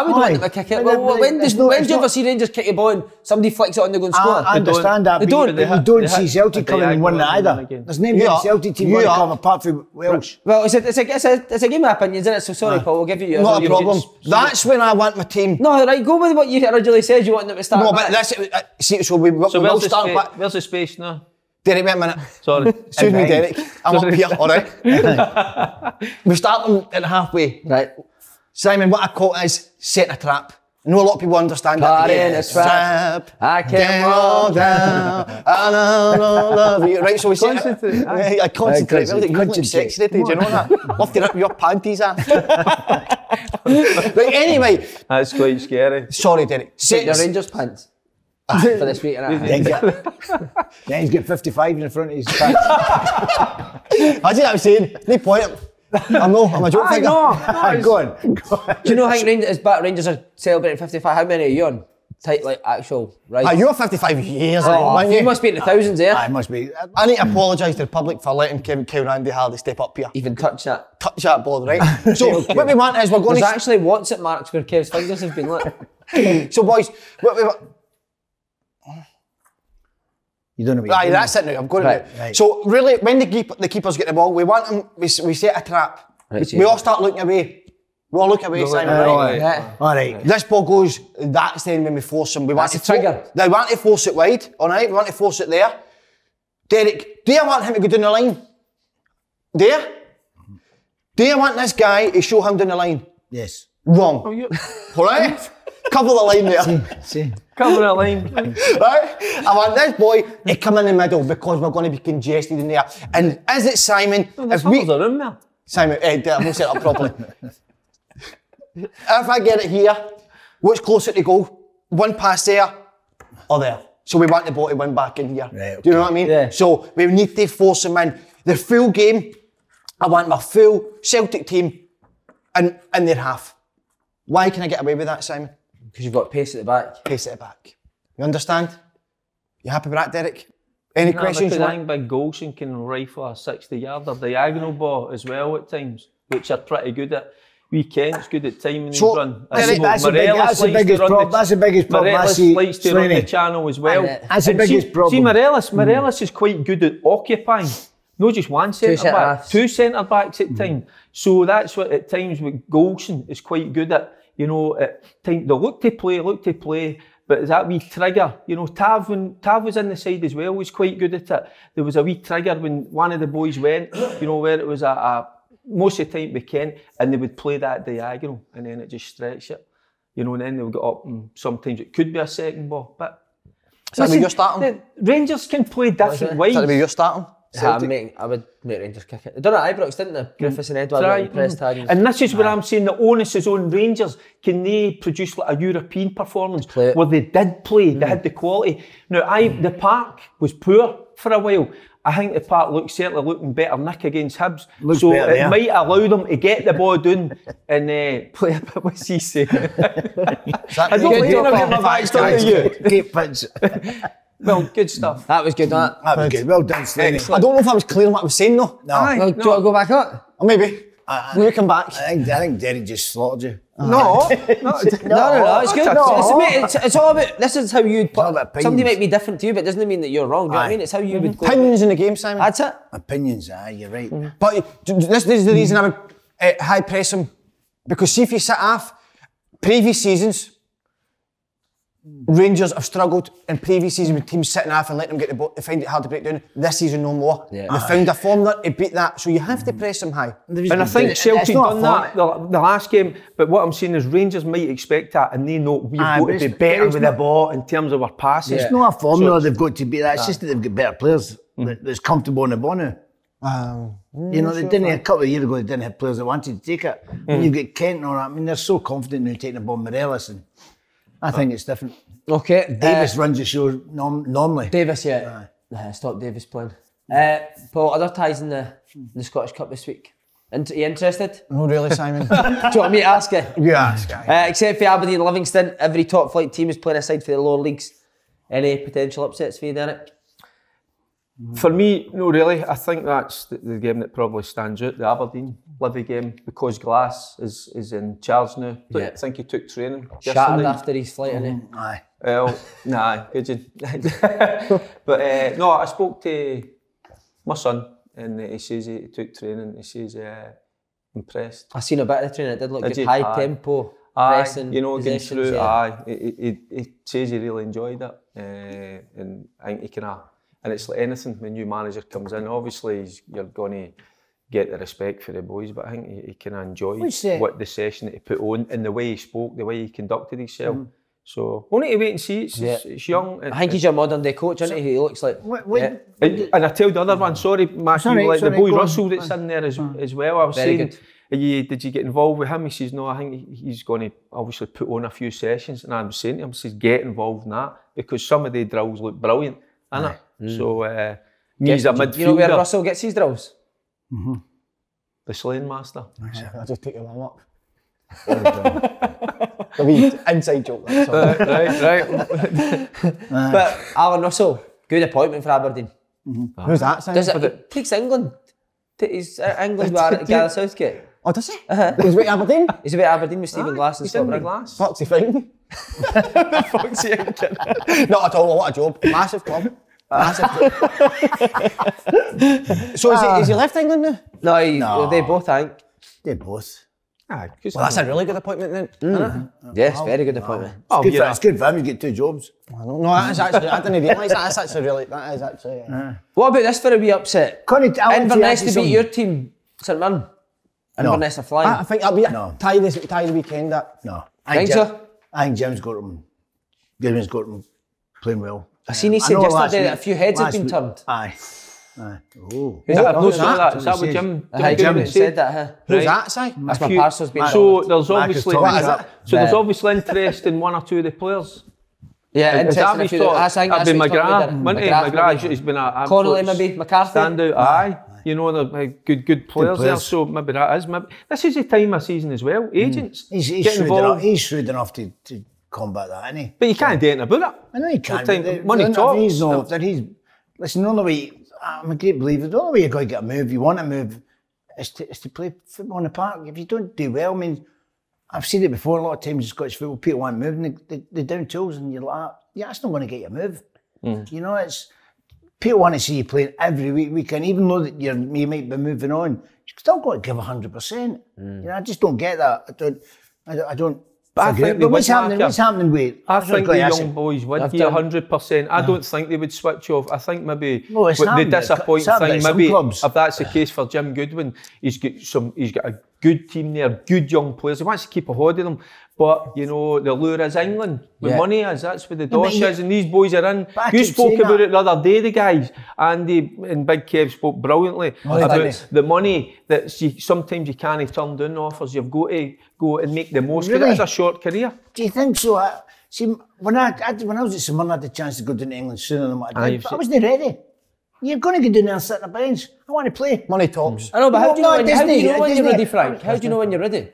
would want them to kick it. Well, when do you ever see Rangers kick the ball and somebody flicks it on, they go and score? I understand that, but you don't see Celtic coming and winning either. There's no many Celtic team going to come apart from Welsh. Well, it's a game of opinions, isn't it? So sorry, Paul, we'll give you yours. Not a problem. That's when I want my team. No, right, go with what you originally said you want them to start. No, but that's see. So we'll start back. Where's the space now? Derek, wait a minute. Sorry. Excuse me, Derek. I'm up here, all right? We start them at halfway. Right. Simon, what I call it is set a trap. I know a lot of people understand that. Trap. I can't walk down. I love you. Right, so we set it. I concentrate. You're like sexy, did you know that? Love to rip your panties off. Right, anyway. That's quite scary. Sorry, Derek. Set your Rangers pants. For this week, Then he's got 55 in front of his pants. That's what I'm saying. No point. I'm a joke figure. Go on. Do you know how Rangers are celebrating 55? How many are you on? like actual right. You were 55 years ago, You must be in the thousands there. I must be. I need to apologise to the public for letting Kyle Randy Hardy step up here. Even touch that. Touch that board, right? So what we want is we're going There's to... actually WhatsApp marks where Kev's fingers have been lit. So boys, what we... You don't know what Right, you're doing. that's it now. I'm going Right, to. right. So really, when the keepers get the ball, we want them. We set a trap. Right, We all start looking away. We all look away, Simon. Right? Yeah. All right. This ball goes. That's then when we force them. We want That's to a trigger. They want to force it wide. All right. We want to force it there. Derek, do you want him to go down the line? There. Do you want this guy to show him down the line? Yes. Wrong. All right. Cover the line there. See. Cover that line. Right? I want this boy to come in the middle because we're going to be congested in there. And is it Simon? There's halls of room there. Simon, I'm not set up properly. If I get it here, what's closer to goal? One pass there or there? So we want the ball to win back in here. Right, okay. Do you know what I mean? Yeah. So we need to force him in. The full game, I want my full Celtic team in their half. Why can I get away with that, Simon? Because you've got pace at the back. Pace it back. You understand? You happy with that, Derek? Any questions? Because I think Big Golson can rifle a 60-yarder diagonal ball as well at times, which are pretty good at. Kent's good at timing his So, run. Derek, That's the biggest problem. That's the biggest problem. I Morelos see. likes to run the Slaney. channel as well. That's the And biggest see, problem. See, Morelos is quite good at occupying. Not just one centre back, centre-halves. two centre backs at times. So that's what at times with Golson is quite good at. You know, at time they look to play, but is that wee trigger? You know, Tav was in the side as well, was quite good at it. There was a wee trigger when one of the boys went, you know, where it was most of the time with Kent, and they would play that diagonal, and then it just stretch it. You know, and then they'll get up, and sometimes it could be a second ball, but Is that where you're starting? the Rangers can play different ways. Is that where you're starting? I would make Rangers kick it. They done it at Ibrox, didn't they? Griffiths and Edward Right. press tagging. And this is where I'm saying the onus is on Rangers. Can they produce like a European performance Play it. where they did play, they had the quality? Now, the park was poor for a while. I think the park certainly looking better Nick against Hibs. Looks so better, it yeah. might allow them to get the ball down and play a bit, what's he saying? I don't want to get my back stuck to you. Great punch. Well, good stuff. That was good, that. That was good. Well done, Slaney. I don't know if I was clear on what I was saying though. No. Aye. Well, do you want to go back up? Or maybe. Maybe come back. I think Derek just slaughtered you. No, No, it's good. No. It's all about, this is how you'd all about opinions. somebody might be different to you, but it doesn't mean that you're wrong. Do you know what I mean? It's how you would go. Opinions in the game, Simon. That's it. Opinions, you're right. But this is the reason I would high press him. Because see if you sit off, previous seasons, Rangers have struggled in previous seasons with teams sitting off and letting them get the ball. They find it hard to break down. This season, no more. Yeah. They found a formula to beat that. So you have to press them high. And I think Celtic done that the last game, but what I'm saying is Rangers might expect that and they know we've got to be better with the ball in terms of our passes. It's not a formula they've got to beat that. It's just that they've got better players that's comfortable on the ball now. You know, they didn't a couple of years ago. They didn't have players that wanted to take it. You've got Kent and all that. I mean, they're so confident now taking the ball. Morelos, and I think it's different. Okay. Davis runs the show normally. Davis, yeah. Stop Davis playing. Paul, other ties in the Scottish Cup this week. Are you interested? No, really, Simon. Do you want me to ask you? You ask. Except for Aberdeen and Livingston, every top flight team is playing aside for the lower leagues. Any potential upsets for you, Derek? For me, no really. I think that's the game that probably stands out, the Aberdeen Livy game, because Glass is in charge now. Yeah. I think he took training Shattered yesterday. after his flight, innit? Aye. Well, nah, good. But no, I spoke to my son and he says he took training. He says impressed. I seen a bit of the training, it did look Did good. you? High Aye. tempo, Aye, pressing, you know, getting possessions, through. yeah. Aye, he says he really enjoyed it, and I think he can. And it's like anything when new manager comes in. Obviously, you're going to get the respect for the boys, but I think he can enjoy what the session that he put on and the way he spoke, the way he conducted himself. So we'll need to wait and see. It's young. I think he's your modern day coach, isn't he? He looks like. And I tell the other one, sorry, Matthew, the boy Russell that's in there as well. I was Very saying, good. did you get involved with him? He says, no, I think he's going to obviously put on a few sessions. And I was saying to him, he says, get involved in that because some of the drills look brilliant, innit? So, he's a midfielder. You know where Russell gets his drills? The slaying master. I'll just take your arm up. A wee inside joke. That's all. Right. But Alan Russell, good appointment for Aberdeen. Who's that? Does it takes England? Is England with Gareth Southgate? Oh, does he? He's with Aberdeen? He's with Aberdeen with Stephen Glass and Scott Briggs. Foxy thing. Foxy England. Not at all, what a job. Massive club. Massive club. So is he left England now? No, they both, I think. They both. Aye, Well, that's a really good appointment then, isn't it? Yes, very good appointment. It's good for him, you get 2 jobs. No, that is actually, I didn't realise that. That is actually... What about this for a wee upset? Inverness to beat your team, St Mirren. Inverness are flying. I think that'll be tie the weekend up. No. Think so? I think Jim's got him playing well. I seen he said yesterday that a few heads have been turned. Aye. Oh. Is that what Jim Jim said that, huh? Who's that, Si? That's my parcel's been So there's obviously Marcus obviously interest in 1 or 2 of the players. Yeah, Is that interesting. what that'd be McGrath. He's been a Connolly maybe, McCarthy. standout. Aye. You know, they're good players there, so maybe that is. Maybe this is the time of season as well. Agents He's get involved. he's shrewd enough to combat that, isn't he? But you can't do anything about it. I know he can't. Money talks. Listen, the only way, I'm a great believer, the only way you're going to get a move, you want a move, is to play football in the park. If you don't do well, I mean, I've seen it before, a lot of times in Scottish football, people want to move and they down tools and you're like, yeah, that's not going to get you a move. You know, people want to see you playing every weekend, even though that you might be moving on, you've still got to give 100%. You know, I just don't get that. I don't. But I think what's happening with? I think the young boys would give 100%. I don't think they would switch off. I think maybe with the disappointing thing, maybe clubs. if that's the case for Jim Goodwin, he's got a good team there, good young players. He wants to keep a hold of them. But, you know, the lure is England. With money is, that's where the dosh is, and these boys are in. You spoke about it the other day, the guys. Andy and Big Kev spoke brilliantly about the money that sometimes you can't turn down offers. You've got to go and make the most of it. It's a short career. Do you think so? See, when I was at St Mirren, I had the chance to go down to England sooner than what I did, but I wasn't ready. You're going to go down there and sit on the bench. I want to play. Money talks. I know, but how do you know when you're ready, Frank? How do you know when you're ready?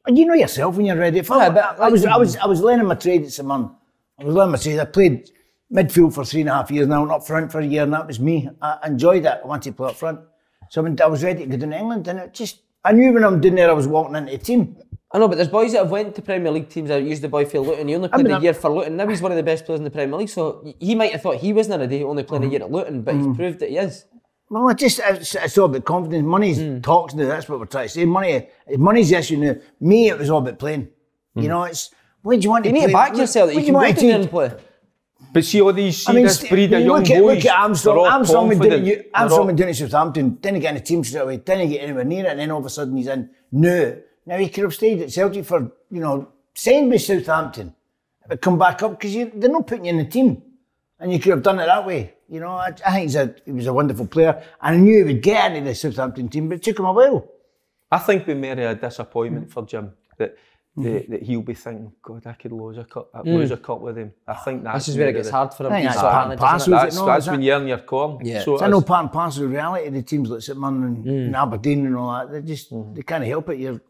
And you know yourself when you're ready. I was learning my trade at St Mirren. I was learning my trade. I played midfield for 3.5 years now, and up front for a year, and that was me. I enjoyed it. I wanted to play up front. So I was ready to go down to England, and I knew when I'm down there I was walking into a team. I know, but there's boys that have went to Premier League teams that used the boy for Luton. He only played a year for Luton. Now he's one of the best players in the Premier League, so he might have thought he wasn't ready, only playing a year at Luton, but he's proved that he is. Well, it's all about confidence. Money's talks now, that's what we're trying to say. Money's the issue now. Me, it was all about playing. You know, what do you want to play? You need to back yourself that you can go down there and play. But see all these, this breed of young boys. Look at Armstrong. Armstrong went down to Southampton, didn't get in the team straight away, didn't get anywhere near it, and then all of a sudden he's in. Now he could have stayed at Celtic for, signed with Southampton, but come back up because they're not putting you in the team. And you could have done it that way. I think he was a wonderful player. And I knew he would get into the Southampton team, but it took him a while. I think we made a disappointment for Jim that he'll be thinking, God, I could lose a cup with him. I think this is where it gets hard for him. I think that's when you're in your corn. Yeah. So I know part and parcel of reality. The teams like St Mirren and Aberdeen and all that, they can't help it. If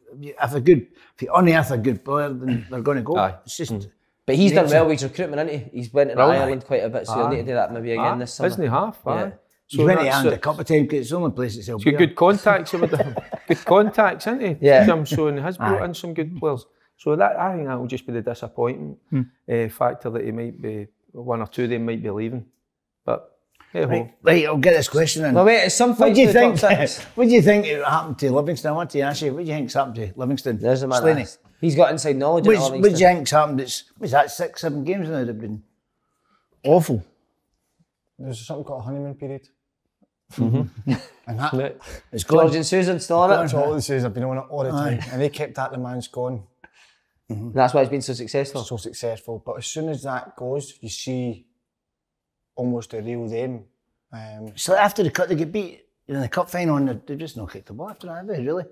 you unearth a good player, then they're going to go. Aye. It's just. But he's done well with his recruitment, hasn't he? He's went to Ireland quite a bit, so he'll need to do that maybe again this summer. Isn't he half? Yeah. So he went to Ireland a couple of times because it's the only place that's helped. He's got good contacts with them. Good contacts, isn't he? Yeah. Jim Soon has brought in some good players. So I think that will just be the disappointing factor that he might be, 1 or 2 of them might be leaving. But Right, I'll get this question in. Well, wait, it's some What do you think? What do you think happened to Livingston? I want to ask you, what do you think's happened to Livingston? There's a man. He's got inside knowledge. What do you think's happened? Was that 6-7 games now that have been awful? There's something called a honeymoon period. And that it's George and Susan still on it. That's all it says. I've been on it all the time, and they kept that the man's gone. That's why it's been so successful. So successful, but as soon as that goes, you see almost a real them. So after they get beat in the cup final, and they just not kicked the ball after that, have they, really?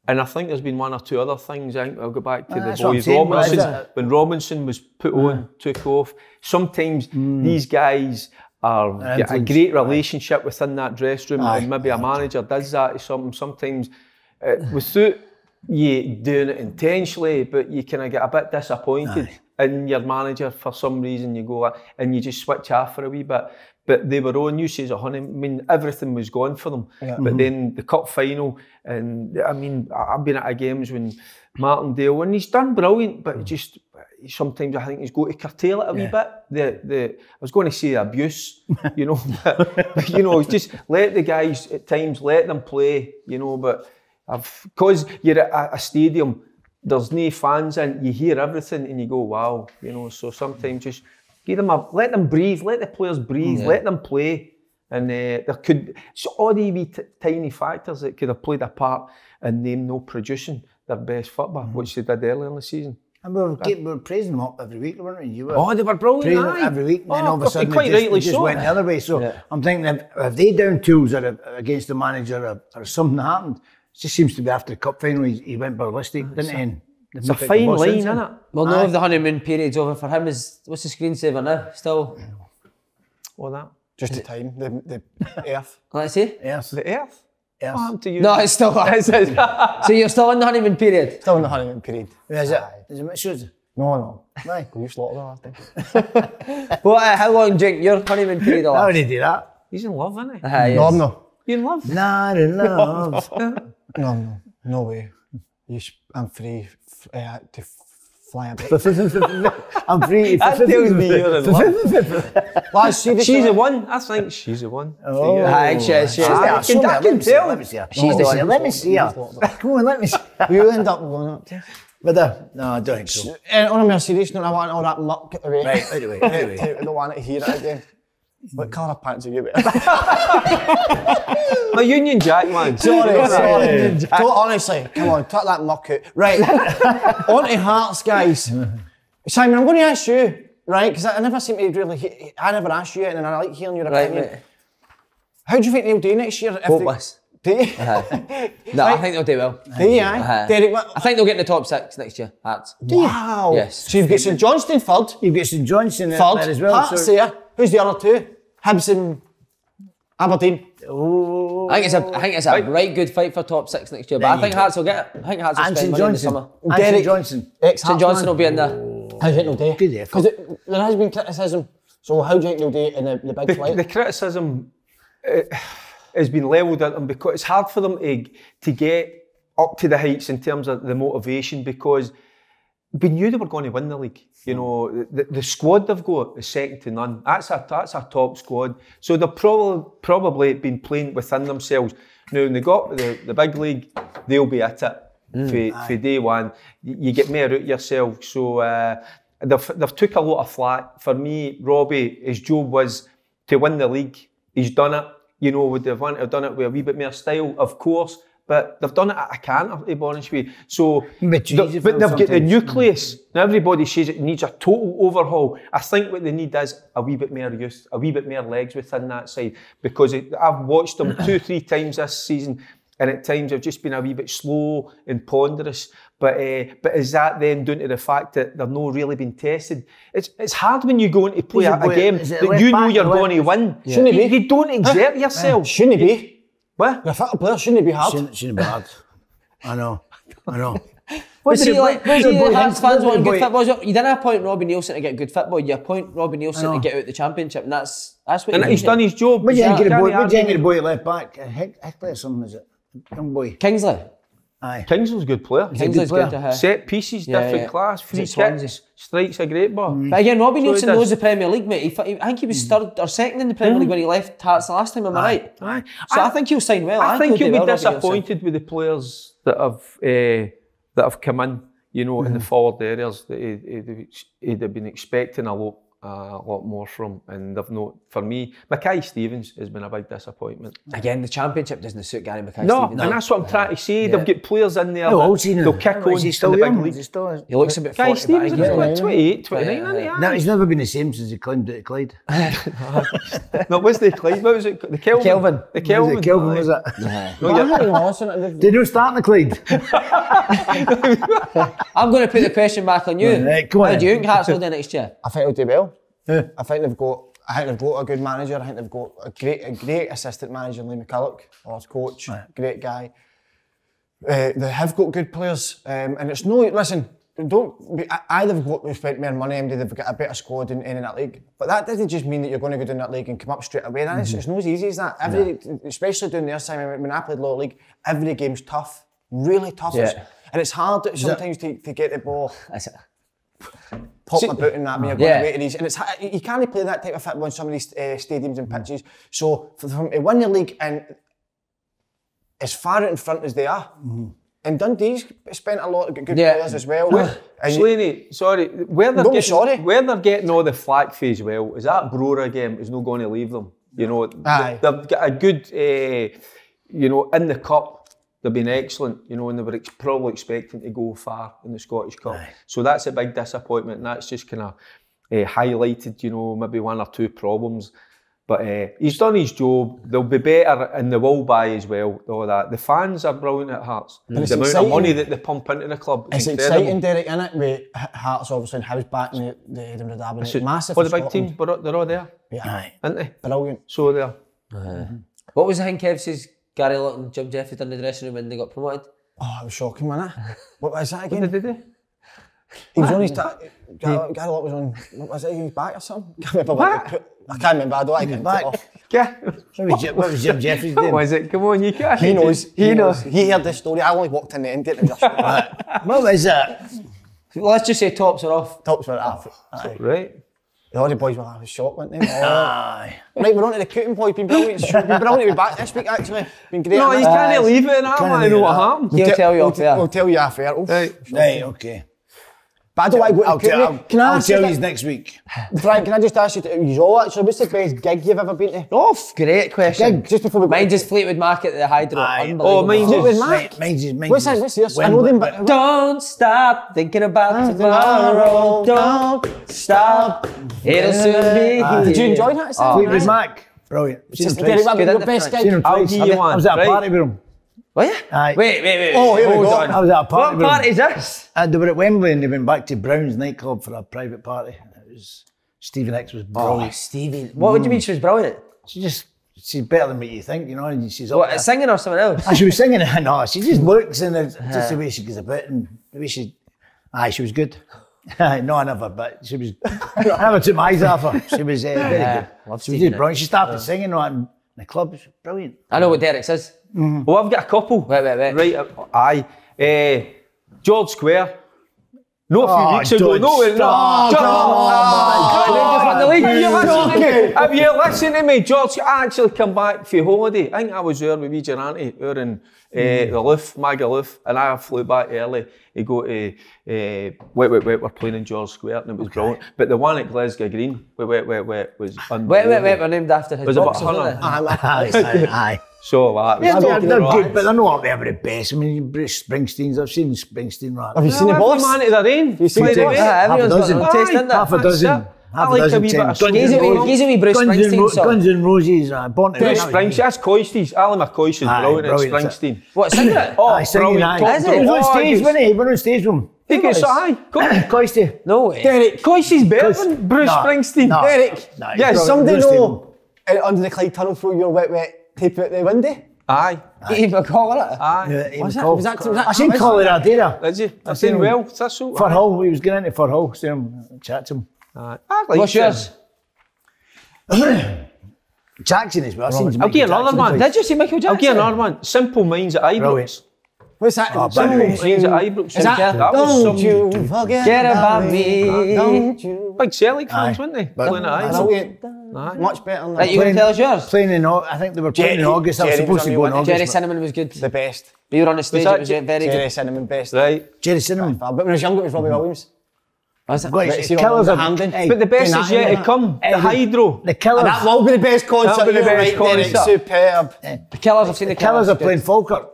And I think there's been 1 or 2 other things. I think I'll go back to the boys. Robinson, when Robinson was put on, took off. Sometimes these guys get a great relationship within that dressing room, and maybe a manager does that to something. Sometimes without you doing it intentionally, but you kind of get a bit disappointed in your manager for some reason. You go and you just switch off for a wee bit. But they were on, you say, I mean, everything was gone for them. Yeah. But then the cup final, and I mean, I've been at games when Martindale, and he's done brilliant, but just sometimes I think he's got to curtail it a wee bit. I was going to say abuse, you know, but you know, just let the guys at times, let them play, you know, but because you're at a stadium, there's no fans in, you hear everything and you go, wow, you know, so sometimes just give them let them breathe, let the players breathe, let them play. And there could, so all the wee tiny factors that could have played a part in them not producing their best football, which they did earlier in the season. And we were praising them up every week, weren't we? You were they were brilliant. Praising them every week, and then all of a sudden quite they just went the other way. So I'm thinking, if they down tools against the manager or something happened, it just seems to be after the cup final, he went ballistic, didn't he? It's a fine line, isn't it? Well, no, if the honeymoon period's over for him, what's the screensaver now? Still? What that? Just the time, the earth. Let's see. Earth. The earth? Earth. What happened to you? No, it's still. So you're still in the honeymoon period? Still in the honeymoon period. Is it? Is it mixtures? No. Right. You slaughtered last time. Well, how long do you think your honeymoon period I lasts? already do that. He's in love, isn't he? No, I'm not. You in love? Not in love. No way. I'm free to fly a bit. I'm free. That tells me you're in love. Lads, She's the one. I think she's the one. Oh, I can tell. Let me see her. She's the one. Let me see her. Come on, let me see her. We'll end up going up to. But no, I don't think so. On a more serious note, I want all that muck away. Right, anyway. I don't want to hear it again. What colour pants are you wearing? My Union Jack, man. Sorry. Don't, honestly, come on, tuck that muck out. Right, on to Hearts, guys. Simon, I'm going to ask you, right, because I never seem to really, I never ask you it, and I like hearing your opinion. Right. How do you think they'll do next year? Hopeless. Do you? No, I think they'll do well. Do you, aye? Derek, I think they'll get in the top 6 next year, Hearts. Wow. Yes. So you've got St Johnstone third. You've got St Johnstone Third. there as well. Hearts there. Who's the other two? Hibs and Aberdeen. Oh. I think it's a right good fight for top 6 next year, but I think Hearts will get it. I think Hearts will spend money in the summer. St Johnstone. St Johnstone will be in there. How do you think they'll do? Good effort. Because there has been criticism. So how do you think they'll do in the big fight? The criticism has been levelled at them because it's hard for them to get up to the heights in terms of the motivation, because we knew they were going to win the league. You know, the squad they've got is second to none. That's a top squad. So they've probably been playing within themselves. Now, when they got the big league, they'll be at it for day one. You get more out yourself. So they've took a lot of flack. For me, Robbie, his job was to win the league. He's done it. You know, would they have wanted to have done it with a wee bit more style? Of course. But they've done it at a canter, to be honest with you. So, but they've got the nucleus. Now everybody says it needs a total overhaul. I think what they need is a wee bit more youth, a wee bit more legs within that side. Because I've watched them 2-3 times this season, and at times they've just been a wee bit slow and ponderous. But is that then down to the fact that they're not really been tested? It's hard when you go in to play a game that you know you're going to win. Yeah. Shouldn't it be? You don't exert yourself. Shouldn't it be? What? You're a fit player, shouldn't it be hard? Shouldn't be hard. I know. But see, Hearts fans want good football. You didn't appoint Robbie Neilson to get good football. You appoint Robbie Neilson to get out the Championship, and that's what. And he's done his job. What do you think of the boy at left back? Heckley or something, is it? Young boy. Kingsley. Aye. Kingsley's a good player. Kingsley's good. Set pieces, different class, free kicks, strikes a great ball. But again, Robbie Neilson knows the Premier League, mate. I think he was third or second in the Premier League when he left Hearts the last time, am I right? Aye. So I think he'll sign well. I think he'll be disappointed Robbie with the players that have come in, you know, in the forward areas that he'd have been expecting a lot more from, and they've not. For me, Mackay Stevens has been a big disappointment. Again, the Championship doesn't suit Gary Mackay No, Stevens. and that's what I'm trying to say. They've got players in there They'll kick on in the big league. He looks a bit Guy 40, Stevens but is I think like 28, 29, isn't he? No, he's never been the same since he climbed out of Clyde. No, what's the Clyde? What was it? The Kelvin. The Kelvin. The Kelvin, was it? Did you start in the Clyde? I'm going to put the question back on you. Right, go on. How do you think Hearts will do next year? I think they'll do well. I think they've got a good manager. I think they've got a great assistant manager, Lee McCulloch, or coach, great guy. They have got good players, and it's no, listen, either they've spent more money and they've got a better squad in that league, but that doesn't just mean that you're going to go down that league and come up straight away. It's not as easy as that. Especially down their side, when I played lower league, every game's tough, really tough. And it's hard sometimes to get the ball. Pop my boot in that when you're going away to these, and it's you can't play that type of football in some of these stadiums and pitches. So for them to win the league and as far out in front as they are, and Dundee's spent a lot of good players as well. Slaney, sorry, where they're getting all the flack for as well is that Brora game is not going to leave them. You know, they've got a good, you know, in the cup. They've been excellent, you know, and they were probably expecting to go far in the Scottish Cup. So that's a big disappointment, and that's just kind of highlighted, you know, maybe one or two problems. But he's done his job. They'll be better, and they will buy as well. All that. The fans are brilliant at Hearts. The amount of money that they pump into the club is incredible. Exciting, Derek, isn't it? With Hearts obviously and House back in the Edinburgh Derby. It's massive. All the big teams, they're all there. Aren't they? Brilliant. So they're. What was the thing Kev says Gary Lutton and Jim Jeffries done in the dressing room when they got promoted? Oh, it was shocking, wasn't it? What was that again? What did they do? He was on his Gary Lutton was on, what was it, he was back or something? I can't remember, I don't like it. Back. What was Jim Jeffries doing? What was it? Come on, you can't. He knows. He knows. He heard this story. I only walked in the end. What was that? Let's just say tops are off. Tops were off. Right. All the boys were having shocked, weren't they? Right, we're on to the cooting boy. Been brilliant. Been brilliant to be back this week, actually. Been great. No, you can't leave it in that, man. I know what happened. He'll tell you off air. We'll tell you off air. Right, okay. But I don't like going to cooting. I'll tell you next week. Frank, can I just ask you all actually, what's the best gig you've ever been to? Oh, great question. Gig, just before we go. Mine's just Fleetwood Mac at the Hydro. Oh, mine's Fleetwood Mac? What's yours? I know them, but... Don't stop thinking about tomorrow. Don't stop. It'll soon be here. Did you enjoy that? Fleetwood Mac. Brilliant. The best gig. I'll give you one. I was at a party with them. Were you? Wait. Oh, here we go. I was at a party with them. What party is this? And they were at Wembley and they went back to Brown's nightclub for a private party. It was Stevie Nicks was brilliant. Oh, Stevie. What do you mean she was brilliant? She's better than what you think, you know. And she's what, singing or something else? She was singing. No, she just looks and just the way she goes about and the way she. She was good. No, I never, but she was. I never took my eyes off her. She was very good. She was brilliant. She started singing in the club. It was brilliant. I know what Derek says. Well, I've got a couple. Wait. Right, George Square. No, a few weeks ago. Have you listened to me? George, I actually come back for holiday. I think I was there with wee Durante, out in the Loof, Magaluf, and I flew back early to go to we're playing in George Square, and it was brilliant. But the one at Glasgow Green, was unbelievable. We're named after his box, wasn't it? Aye. So that they're good, but they're not ever the best. I mean, Bruce Springsteen's. I've seen Springsteen run. Have you seen the boss? Man to their ain. You seen the boss? Everyone's got a taste, isn't Half a dozen. I like a wee bit of He's a wee Bruce Springsteen song. Guns N' Roses, Born to Bruce Springsteen, that's Coisties. Ali McCoy's brilliant at Springsteen. What, singing it? Oh, singing brilliant. He was on stage, wasn't he? He was on stage with him. He gets Coisty. No way. Derek. Coisties better than Bruce Springsteen. Derek. Yes, somebody know under the Clyde Tunnel through your wet tape out the window? Aye. Even call it? Aye. Was that I seen Colorado. Did you? I've seen well. That's so. For Hull, we was getting into For Hull, seeing him, chat to him. Aye. What's yours? Jackson as well. I'll give another one. Did you see Michael Jackson? I'll give another one. Simple Minds at Ibrox. What's that? Simple Minds at Ibrox. Don't you forget about me. Don't you? Big Celtic fans, weren't they? Playing at Ibrox. Much better than that. You can tell us yours? Playing in August. I think they were playing in August. I was supposed to go in August. Jerry Cinnamon was good. The best. You were on the stage, it was very good. Jerry Cinnamon, best. Right. Jerry Cinnamon. But when I was younger, it was Robbie Williams. Killers of but the best is yet to come. The Hydro. The Killers. That will be the best concert. That'll be the best concert. Superb. The Killers, I've seen the Killers are playing Falkirk.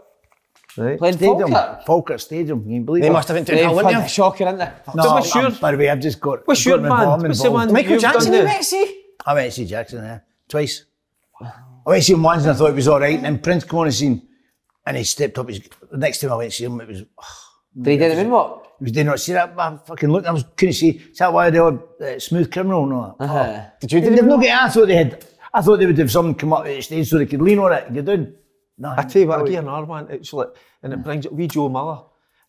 Right. Playing Falkirk? Falkirk Stadium. You can believe They it? must have been doing that, wouldn't they? Shocking, isn't it? No, what's yours? by the way, I've just got. What's your band? What's the one? Michael Jackson, you went to see? I went to see Jackson, twice. I went to see him once and I thought it was alright, and then Prince came on the scene and he stepped up. The next time I went to see him, it was. Did he do the moonwalk? Did you not see that? I fucking looked, couldn't see. Is that why they were Smooth Criminal and all that? Did you do They've not got, I thought they would have someone come up to the stage so they could lean on it and get down. No, I tell you what, I give another one. It's like, and it brings it. Wee Joe Miller.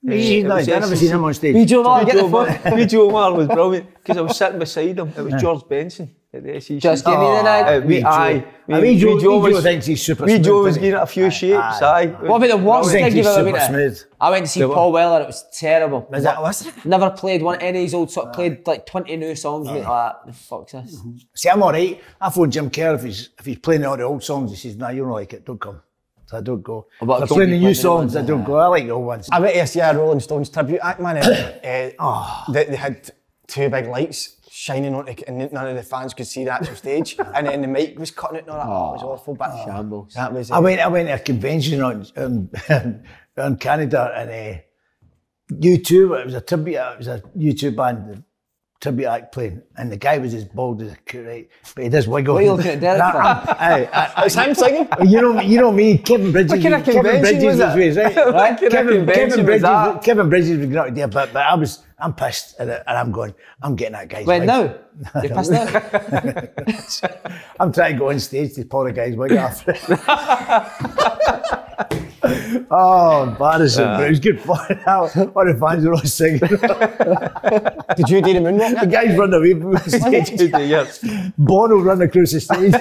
I've never seen him on stage. Wee Joe Miller, get the phone. Wee Joe Miller was brilliant because I was sitting beside him. It was George Benson at the SEC. Just give me the nod. Wee Joe thinks he's super smooth. Wee Joe was giving it a few shapes. What about the worst gig you've ever been at? Smooth. I went to see Paul Weller. It was terrible. Was it? Never played any of his old sort. Played like 20 new songs. Mate, like that. The fuck's this? See, I'm alright. I phoned Jim Kerr if he's playing all the old songs. He says, "Nah, you don't like it. Don't come." So I don't go. If they're playing the new songs, I don't go. I like the old ones. I went to see a Rolling Stones tribute act, man. They had two big lights shining on it, and none of the fans could see the actual stage. And then the mic was cutting it and all that. Oh, it was awful. But shambles. That was. I went to a convention in Canada, and U2. It was a tribute. It was a U2 band. Tribute act playing, and the guy was as bald as a coot, right? But he does wiggle. What are you looking at Derek for? It's him singing. You know me, Kevin Bridges. What kind of convention was that? Right? Kevin Bridges was going to do a bit, but I'm pissed at it, and I'm going, I'm getting that guy's When wig. now? You're pissed now? I'm trying to go on stage to pull the guy's wig off. Oh, embarrassing, but it was good fun. All the fans were all singing. Did you do the moonwalk? The guys run away from the stage. Yes. Bono run across the stage.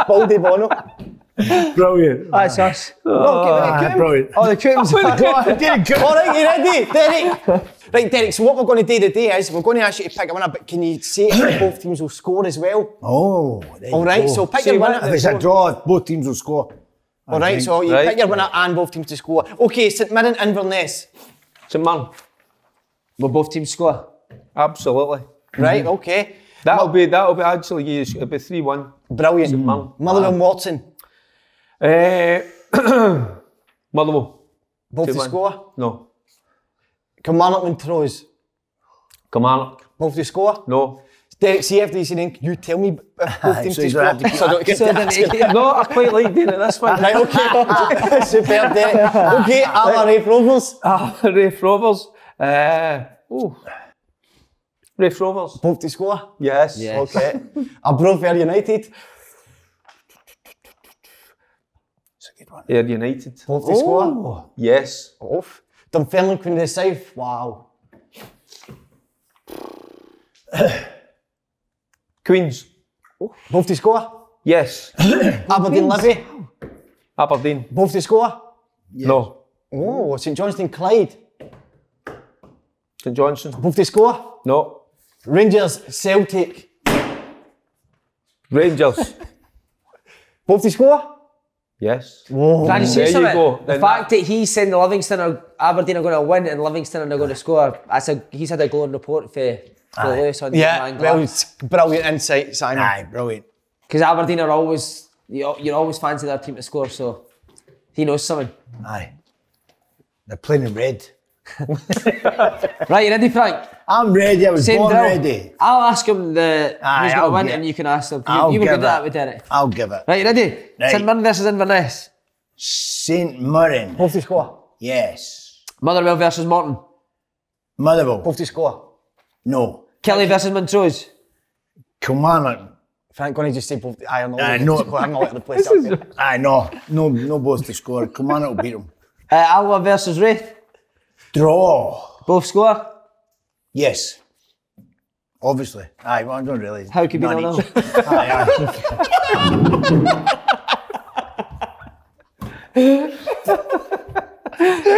Baldy Bono. Brilliant. That's us. Brilliant. Oh, the Coombs. All right, you ready, Derek? Right, Derek, so what we're going to do today is we're going to ask you to pick a winner, but can you say if both teams will score as well? Oh, all right, so pick your winner. If it's a draw, both teams will score. All right, so you pick your winner and both teams to score. Okay, St Mirren, Inverness. St Mirren. Will both teams score? Absolutely. Right, okay. That'll be actually, it'll be 3-1. Brilliant. St Mirren. Motherwell, Watson. Motherwell. Both to 2-1. score? No. Kilmarnock, Montrose. Kilmarnock. Both to score? No. Derek, see if there's anything, you tell me if both teams to score. No, I quite like doing it this one. Right, okay. Super, Derek. Okay, Rafe Rovers. Rafe Rovers. Rafe Rovers. Both to score? Yes. Okay. Abrovere United. Ayr United. Both to score? Yes. Off. Dunfermline, Queen of the South. Wow. Queens. Both to score? Yes. Aberdeen, Livy. Aberdeen. Both to score? Yes. No. Oh, St Johnstone, Clyde. St Johnstone. Both to score? No. Rangers, Celtic. Rangers. Both to score? Yes. Whoa. Can you say There you something? go. The fact that he's saying the Livingston or Aberdeen are going to win and Livingston are going to score, he's had a glowing report for Lewis on Yeah, well, it's brilliant insight, Simon. Aye, brilliant. because Aberdeen are always, you're always fancy their team to score, so he knows something. Aye. They're playing in red. Right, you ready, Frank? I'm ready. I was Same born drill. ready. I'll ask him who's Aye, going to I'll win, get- and you can ask them. I'll You were give good at that it. with Derek. I'll give it. Right, you ready? Right. St Mirren versus Inverness. St Mirren. Both to score? Yes. Motherwell versus Morton. Motherwell. Both to score? No. Kelly versus Montrose. Kilmarnock. Frank, going to just say both. I'm not Aye, letting no. to score. I'm not letting the place up there. Aye, no both to score. Kilmarnock will beat them. Alba versus Wraith. Draw. Both score. Yes. Obviously. Aye, well, I don't really. How could we none not each.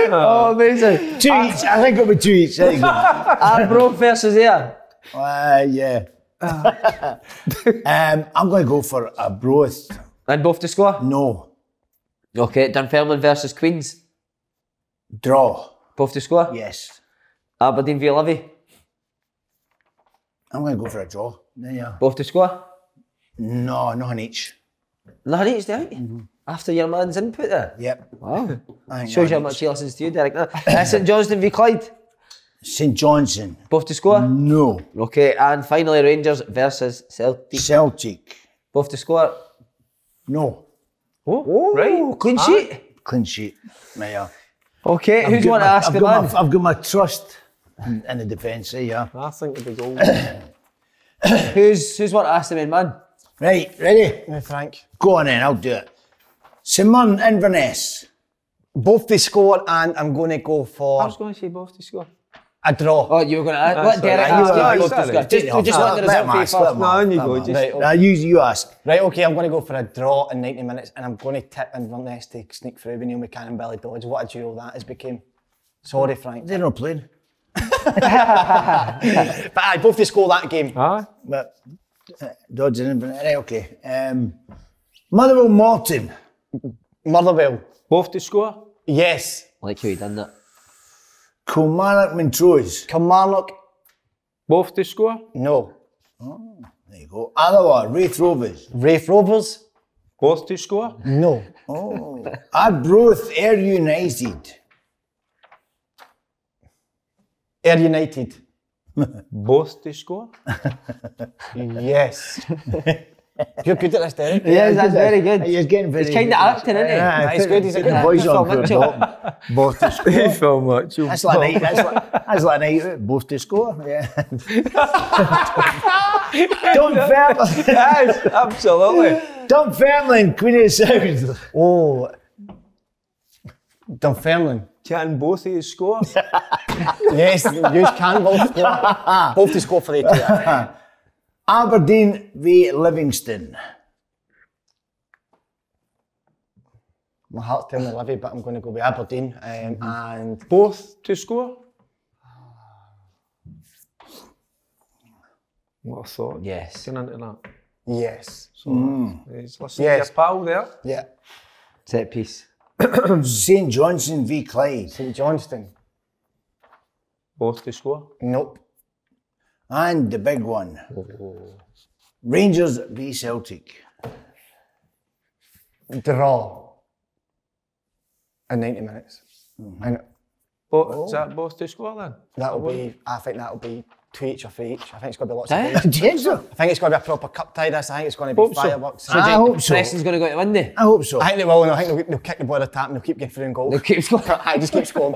know? Oh, amazing. 2 each. I think it'll be 2 each. There you go. Arbroath versus Ayr. Yeah. I'm going to go for a Broth. And both to score. No. Okay, Dunfermline versus Queens. Draw. Both to score. Yes. Aberdeen v Livy. I'm going to go for a draw. Yeah. Both to score. No, nothing each. Nothing each, do you? After your man's input there. Yep. Wow. I think Shows you how nothing much each. he listens to you, Derek. St Johnstone v Clyde. St Johnstone. Both to score. No. Okay, and finally Rangers versus Celtic. Celtic. Both to score. No. Oh, right. Clean sheet. Clean sheet. Yeah. Okay, who's want to ask the man? I've got my trust in the defence, yeah. I think it'll be goal. Who's want to ask the main man? Right, ready? Yeah, Frank. Go on then, I'll do it. Simon Inverness. Both to score, and I'm going to go I for was going to say both to score. a draw. Oh, you were going to ask. Let sorry. Derek You ask. were- You both sorry. discuss. Just Let want the result him for you ask, first. let him No, on you ask, go. let him Just, ask. You ask. Right, okay, I'm going to go for a draw in 90 minutes, and I'm going to tip Inverness to sneak through with Neil McCann and Billy Dodge. What a duel that has become. Sorry, Frank. They're not playing. But aye, both to score that game. aye. But Dodds and Inverness. Right, okay. Motherwell Morton. Motherwell. Both to score. Yes. Like how you done that. Kilmarnock Montrose. Kilmarnock. Both to score. No. There you go. Alloa Wraith Rovers. Wraith Rovers. Both to score. No. Oh. Arbroath Ayr United. Ayr United. Both to score. Yes. You're good at this, Derek. Yes, that's very good. He's getting very He's kind of acting, isn't he? Yeah, he's good, he's a good voice actor. on for Mitchell. both to score. So much. That's like a night. That's like a night out. Both to score. Yeah. Dunfermline. Yes, absolutely. Dunfermline, Queen of the South. Oh. Dunfermline. Can both of you score? Yes, you can both score. Both to score for the two. Aberdeen v Livingston. My heart's telling me Livy, but I'm going to go with Aberdeen. And Both to score? What a thought. Yes. Getting into that. yes. So, he's listening Yes. to your pal there. Yeah. Set piece. St Johnstone v Clyde. St Johnstone. Both to score. Nope. And the big one. Rangers v Celtic. Draw. In 90 minutes. And Is that both to score then? I think that'll be 2 each or 3 each. I think it's going to be lots Aye. of goals. Do you think so? I think it's going to be a proper cup tie this. I think it's going to be Hope so. fireworks. I hope so. Preston's going to go to win there. I hope so. I think they will, and I think they'll kick the ball at the tap and they'll keep getting through in goals. They'll keep scoring. I just keep scoring.